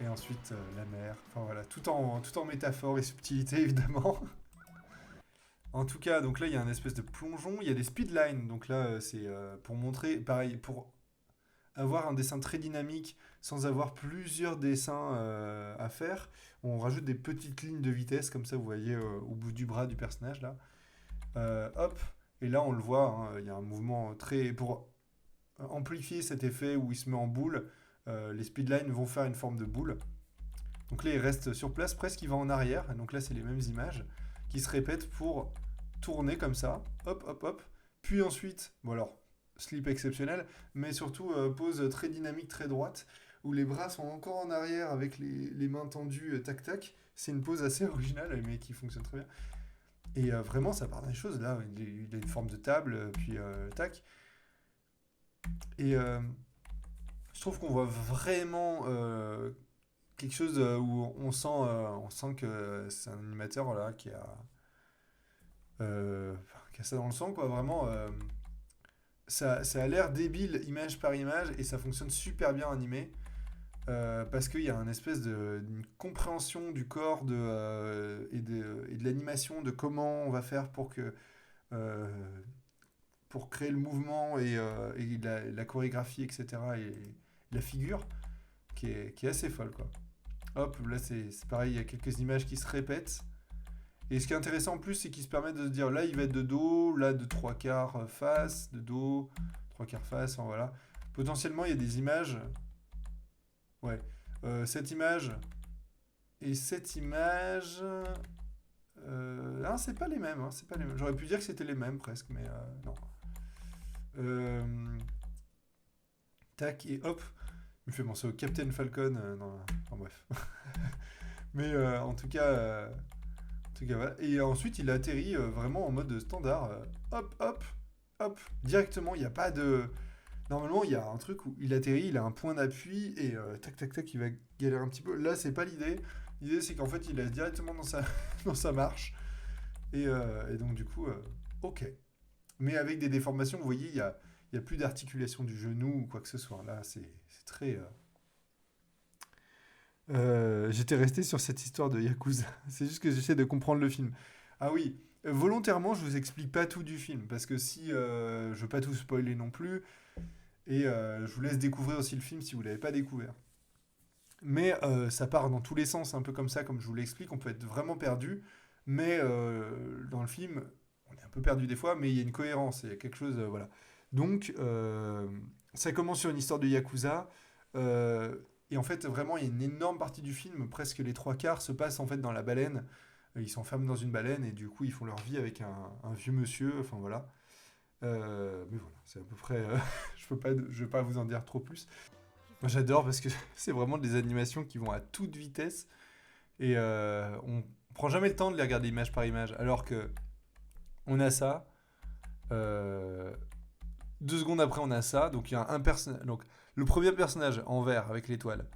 Et ensuite la mer. Enfin voilà, tout en métaphore et subtilité évidemment. En tout cas, donc là il y a un espèce de plongeon, il y a des speedlines. Donc là c'est pour montrer, pareil, pour avoir un dessin très dynamique sans avoir plusieurs dessins à faire. On rajoute des petites lignes de vitesse, comme ça vous voyez au bout du bras du personnage là. Hop, et là on le voit, hein, il y a un mouvement très. Pour amplifier cet effet où il se met en boule, les speedlines vont faire une forme de boule. Donc là il reste sur place, presque il va en arrière. Et donc là c'est les mêmes images qui se répètent pour tourner comme ça. Hop, hop, hop. Puis ensuite, bon alors slip exceptionnel, mais surtout pose très dynamique, très droite, où les bras sont encore en arrière avec les mains tendues, tac tac. C'est une pose assez originale, mais qui fonctionne très bien. Et vraiment, ça part des choses. Là, il a une forme de table, puis tac. Et je trouve qu'on voit vraiment quelque chose où on sent que c'est un animateur là, qui a ça dans le sang, quoi. Vraiment. Ça a l'air débile image par image et ça fonctionne super bien animé parce qu'il y a une espèce d'une compréhension du corps et de l'animation de comment on va faire euh, pour créer le mouvement et la chorégraphie, etc. et la figure qui est assez folle, quoi. Hop, là c'est pareil, il y a quelques images qui se répètent. Et ce qui est intéressant en plus, c'est qu'il se permet de se dire là il va être de dos, là de trois quarts face, de dos, trois quarts face, enfin, voilà. Potentiellement il y a des images. Ouais. Cette image, Et cette image... ah, c'est pas les mêmes, hein, c'est pas les mêmes. J'aurais pu dire que c'était les mêmes presque, mais non. Tac, et hop, il me fait penser au Captain Falcon. Enfin, bref. Mais en tout cas, voilà. Et ensuite, il atterrit vraiment en mode standard. Hop, hop, hop. Directement, il n'y a pas de... Normalement, il y a un truc où il atterrit, il a un point d'appui et tac, tac, tac, il va galérer un petit peu. Là, c'est pas l'idée. L'idée, c'est qu'en fait, il laisse directement dans sa, dans sa marche. Et donc, du coup, ok. Mais avec des déformations, vous voyez, il y a plus d'articulation du genou ou quoi que ce soit. Là, c'est très... j'étais resté sur cette histoire de Yakuza. C'est juste que j'essaie de comprendre le film. Ah oui, volontairement, je vous explique pas tout du film, parce que si je veux pas tout spoiler non plus, et je vous laisse découvrir aussi le film si vous l'avez pas découvert. Mais ça part dans tous les sens, un peu comme ça, comme je vous l'explique, on peut être vraiment perdu, mais dans le film, on est un peu perdu des fois, mais il y a une cohérence, il y a quelque chose, voilà. Donc, ça commence sur une histoire de Yakuza, et en fait, vraiment, il y a une énorme partie du film, presque les trois quarts, se passe en fait dans la baleine. Ils s'enferment dans une baleine, et du coup, ils font leur vie avec un vieux monsieur, enfin voilà. Mais voilà, c'est à peu près... je vais pas vous en dire trop plus. Moi j'adore parce que c'est vraiment des animations qui vont à toute vitesse et on prend jamais le temps de les regarder image par image. Alors que on a ça, euh, 2 secondes après on a ça, donc il y a un personnage. Donc le premier personnage en vert avec l'étoile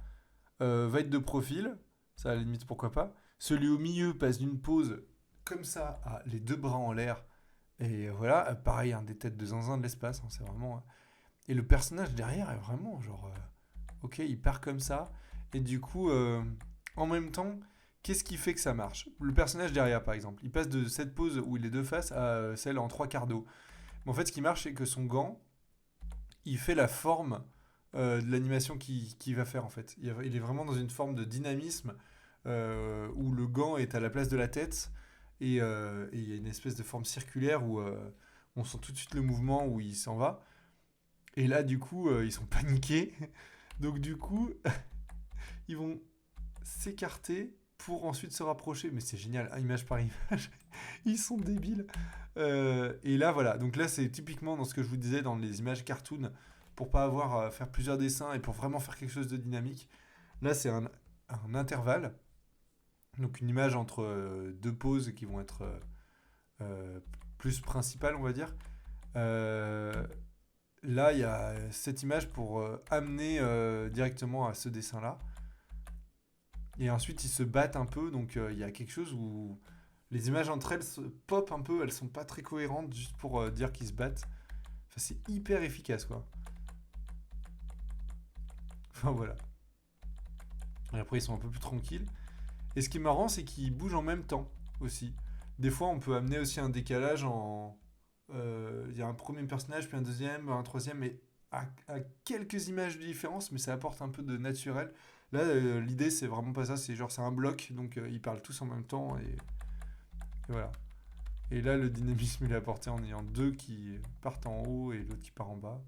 va être de profil, ça à la limite pourquoi pas. Celui au milieu passe d'une pose comme ça à les deux bras en l'air et voilà, pareil, des têtes de zinzin de l'espace, hein, c'est vraiment. Et le personnage derrière est vraiment genre. Ok, il part comme ça. Et du coup, en même temps, qu'est-ce qui fait que ça marche? Le personnage derrière, par exemple, il passe de cette pose où il est de face à celle en trois quarts d'eau. Mais en fait, ce qui marche, c'est que son gant, il fait la forme de l'animation qu'il va faire, en fait. Il est vraiment dans une forme de dynamisme où le gant est à la place de la tête. Et il y a une espèce de forme circulaire où on sent tout de suite le mouvement où il s'en va. Et là, du coup, ils sont paniqués. Donc du coup, ils vont s'écarter pour ensuite se rapprocher. Mais c'est génial, hein, image par image. Ils sont débiles. Et là, voilà. Donc là, c'est typiquement dans ce que je vous disais dans les images cartoon, pour pas avoir à faire plusieurs dessins et pour vraiment faire quelque chose de dynamique. Là, c'est un intervalle. Donc une image entre deux poses qui vont être plus principales, on va dire. Euh, Là, il y a cette image pour amener directement à ce dessin-là. Et ensuite, ils se battent un peu. Donc, il y a quelque chose où les images entre elles se pop un peu. Elles sont pas très cohérentes juste pour dire qu'ils se battent. Enfin, c'est hyper efficace, quoi. Enfin, voilà. Et après, ils sont un peu plus tranquilles. Et ce qui est marrant, c'est qu'ils bougent en même temps aussi. Des fois, on peut amener aussi un décalage en... Il y a un premier personnage, puis un deuxième, un troisième, mais à quelques images de différence, mais ça apporte un peu de naturel. Là, l'idée, c'est vraiment pas ça, c'est genre, c'est un bloc, donc ils parlent tous en même temps, et voilà. Et là, le dynamisme, il est apporté en ayant deux qui partent en haut et l'autre qui part en bas.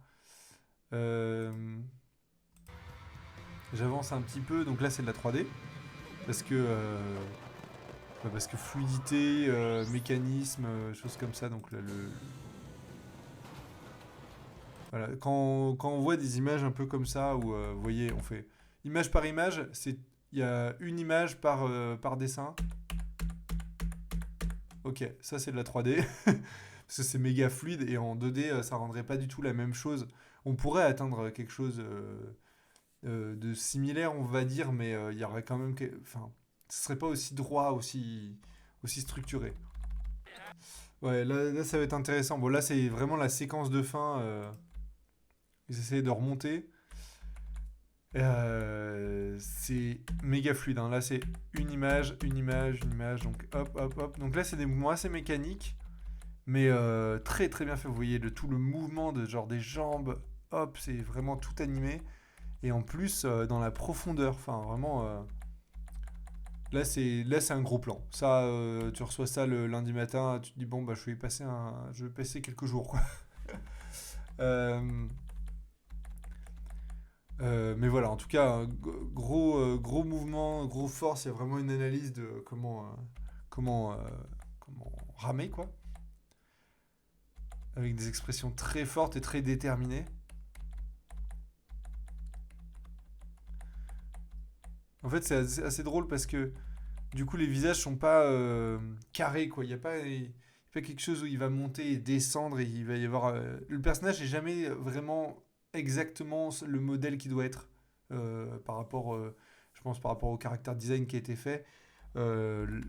Euh, J'avance un petit peu, donc là, c'est de la 3D, parce que... parce que fluidité, mécanisme, choses comme ça, donc là, voilà. Quand on voit des images un peu comme ça, où vous voyez, on fait image par image, il y a une image par dessin. Ok, ça c'est de la 3D, parce que c'est méga fluide, et en 2D, ça rendrait pas du tout la même chose. On pourrait atteindre quelque chose de similaire, on va dire, mais il y aurait quand même... Enfin, ce serait pas aussi droit, aussi structuré. Ouais, là, ça va être intéressant. Bon, là, c'est vraiment la séquence de fin. Ils essayaient de remonter. C'est méga fluide, hein. Là, c'est une image, une image, une image. Donc, hop, hop, hop. Donc là, c'est des mouvements assez mécaniques, mais très, très bien fait. Vous voyez tout le mouvement de genre des jambes. Hop, c'est vraiment tout animé. Et en plus, dans la profondeur. Enfin, vraiment... Là, c'est un gros plan. Ça, tu reçois ça le lundi matin, tu te dis bon bah je vais passer quelques jours quoi. Euh, Mais voilà, en tout cas, un gros mouvement, gros force. Il y a vraiment une analyse de comment, comment ramer, quoi. Avec des expressions très fortes et très déterminées. En fait, c'est assez drôle parce que du coup, les visages sont pas carrés, quoi. Il y a pas quelque chose où il va monter et descendre et il va y avoir. Le personnage n'est jamais vraiment exactement le modèle qui doit être par rapport, je pense, par rapport au caractère design qui a été fait. Euh,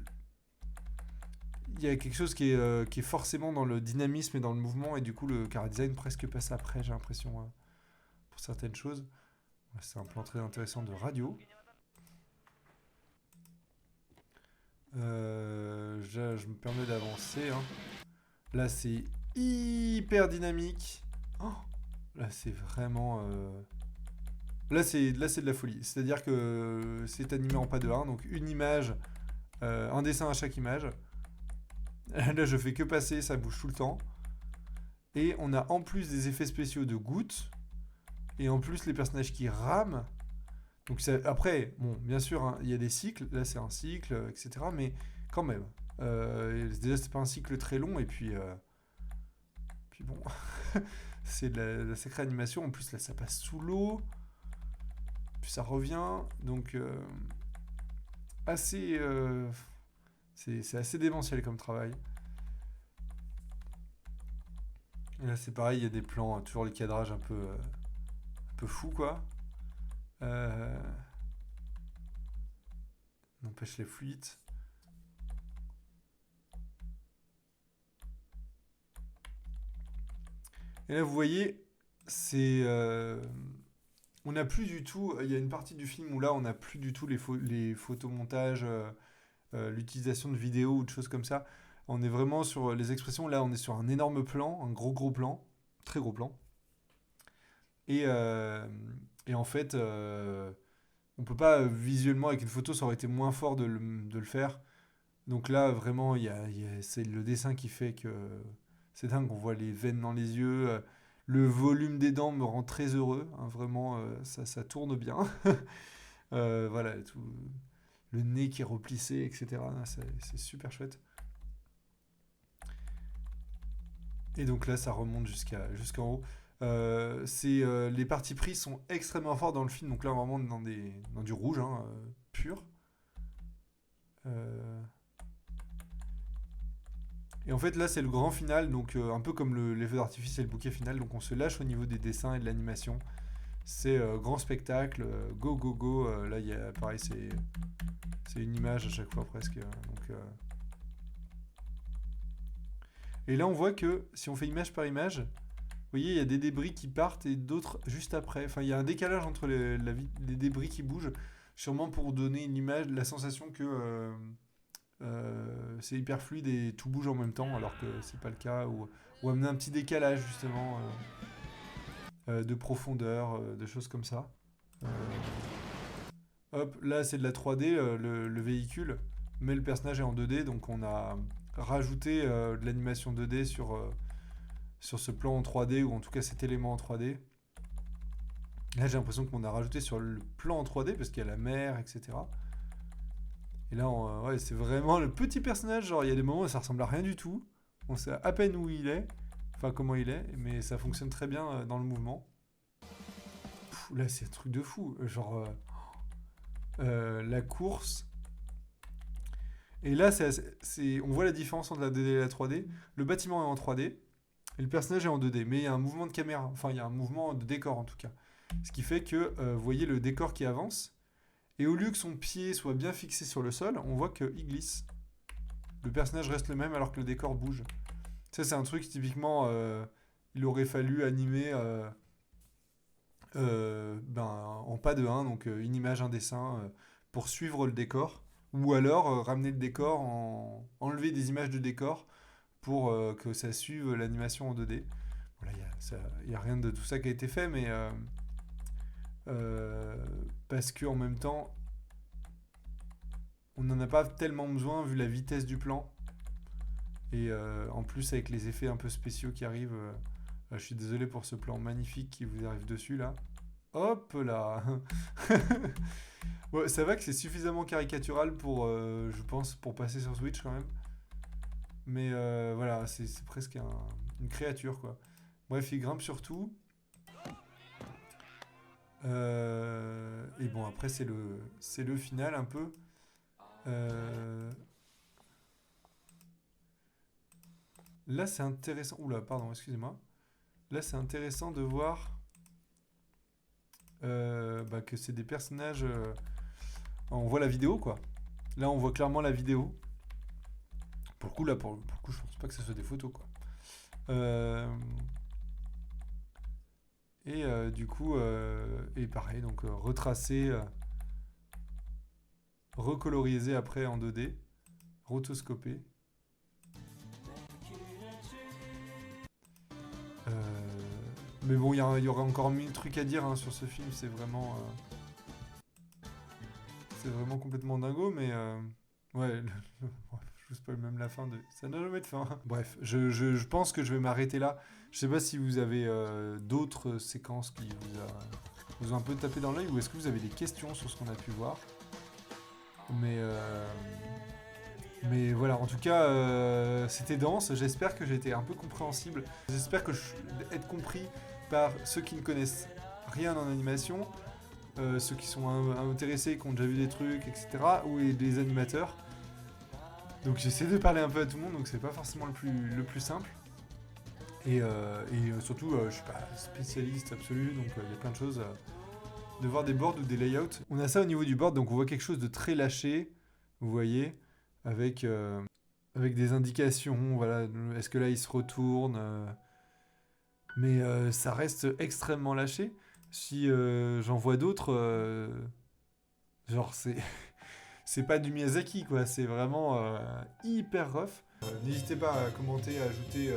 il y a quelque chose qui est forcément dans le dynamisme et dans le mouvement et du coup, le character design presque passe après, j'ai l'impression, pour certaines choses. Ouais, c'est un plan très intéressant de radio. Je me permets d'avancer, hein. Là, c'est hyper dynamique. Oh, là, c'est vraiment. Là, c'est de la folie. C'est-à-dire que c'est animé en pas de 1, donc une image, un dessin à chaque image. Là, je fais que passer, ça bouge tout le temps. Et on a en plus des effets spéciaux de gouttes. Et en plus, les personnages qui rament. Donc, après, bon, bien sûr, hein, il y a des cycles. Là, c'est un cycle, etc. Mais quand même. Déjà, c'est pas un cycle très long. Et puis bon, c'est de la sacrée animation. En plus, là, ça passe sous l'eau. Puis ça revient. Donc, assez. C'est assez démentiel comme travail. Et là, c'est pareil, il y a des plans, toujours les cadrages un peu fous, quoi. Euh, N'empêche les fluides. Et là, vous voyez, c'est. On n'a plus du tout. Il y a une partie du film où là, on n'a plus du tout les photomontages, l'utilisation de vidéos ou de choses comme ça. On est vraiment sur les expressions. Là, on est sur un énorme plan, un gros plan, très gros plan. Et, euh, et en fait, on peut pas visuellement avec une photo, ça aurait été moins fort de le faire. Donc là, vraiment, c'est le dessin qui fait que c'est dingue. On voit les veines dans les yeux. Le volume des dents me rend très heureux, hein, vraiment, ça tourne bien. Voilà, le nez qui est replissé, etc. C'est super chouette. Et donc là, ça remonte jusqu'en haut. Les parties prises sont extrêmement fortes dans le film. Donc là, vraiment, on est dans du rouge, hein, pur. Euh, Et en fait, là, c'est le grand final, donc un peu comme l'effet d'artifice et le bouquet final. Donc on se lâche au niveau des dessins et de l'animation. C'est grand spectacle, go go go. Là, il y a pareil, c'est une image à chaque fois presque. Et là, on voit que si on fait image par image, vous voyez, il y a des débris qui partent et d'autres juste après. Enfin, il y a un décalage entre les débris qui bougent, sûrement pour donner une image, la sensation que c'est hyper fluide et tout bouge en même temps, alors que c'est pas le cas, ou amener un petit décalage justement de profondeur, de choses comme ça. Euh, Hop, là c'est de la 3D, le véhicule, mais le personnage est en 2D, donc on a rajouté de l'animation 2D sur ce plan en 3D, ou en tout cas cet élément en 3D. Là j'ai l'impression qu'on a rajouté sur le plan en 3D, parce qu'il y a la mer, etc. Et là, ouais, c'est vraiment le petit personnage. Genre, il y a des moments où ça ressemble à rien du tout. On sait à peine où il est, enfin comment il est, mais ça fonctionne très bien dans le mouvement. Là, c'est un truc de fou. Genre, la course. Et là, on voit la différence entre la 2D et la 3D. Le bâtiment est en 3D et le personnage est en 2D. Mais il y a un mouvement de caméra. Enfin, il y a un mouvement de décor en tout cas. Ce qui fait que vous voyez le décor qui avance. Et au lieu que son pied soit bien fixé sur le sol, on voit qu'il glisse. Le personnage reste le même alors que le décor bouge. Ça, c'est un truc typiquement, il aurait fallu animer en pas de 1, donc une image, un dessin, pour suivre le décor. Ou alors ramener le décor, enlever des images de décor pour que ça suive l'animation en 2D. Voilà, il n'y a rien de tout ça qui a été fait, mais parce qu'en même temps, on n'en a pas tellement besoin vu la vitesse du plan. Et en plus, avec les effets un peu spéciaux qui arrivent, je suis désolé pour ce plan magnifique qui vous arrive dessus là. Hop là. Ouais, ça va que c'est suffisamment caricatural pour, je pense, pour passer sur Switch quand même. Mais voilà, c'est presque une créature, quoi. Bref, il grimpe sur tout. Et bon, après, c'est le final un peu. Euh, Là, c'est intéressant. Oula, pardon, excusez-moi. Là, c'est intéressant de voir que c'est des personnages. On voit la vidéo, quoi. Là, on voit clairement la vidéo. Pour le coup, là, pour le coup, je pense pas que ce soit des photos, quoi. Du coup, et pareil, donc retracé, recolorisé après en 2D, rotoscopé. Mais bon, il y aura encore 1000 trucs à dire hein, sur ce film, c'est vraiment complètement dingo, mais ouais, je vous spoil même la fin de... Ça n'a jamais de fin. Bref, je pense que je vais m'arrêter là. Je sais pas si vous avez d'autres séquences qui vous ont un peu tapé dans l'œil, ou est-ce que vous avez des questions sur ce qu'on a pu voir. Mais voilà, en tout cas, c'était dense. J'espère que j'ai été un peu compréhensible. J'espère que être compris par ceux qui ne connaissent rien en animation, ceux qui sont intéressés, qui ont déjà vu des trucs, etc., ou des animateurs. Donc j'essaie de parler un peu à tout le monde, donc c'est pas forcément le plus simple. Et surtout, je suis pas spécialiste absolu, donc il y a plein de choses. De voir des boards ou des layouts. On a ça au niveau du board, donc on voit quelque chose de très lâché, vous voyez, avec des indications, voilà, est-ce que là il se retourne mais ça reste extrêmement lâché. Si j'en vois d'autres, genre c'est pas du Miyazaki, quoi, c'est vraiment hyper rough. N'hésitez pas à commenter, à ajouter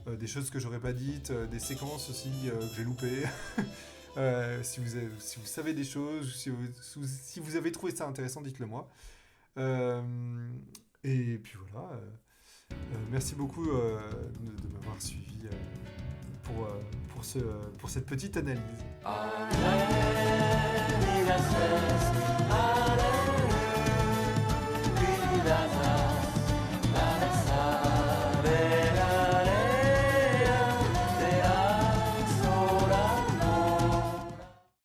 des choses que j'aurais pas dites, des séquences aussi que j'ai loupées. Si vous savez des choses, si vous avez trouvé ça intéressant, dites-le moi. Et puis voilà. Merci beaucoup de m'avoir suivi pour cette petite analyse.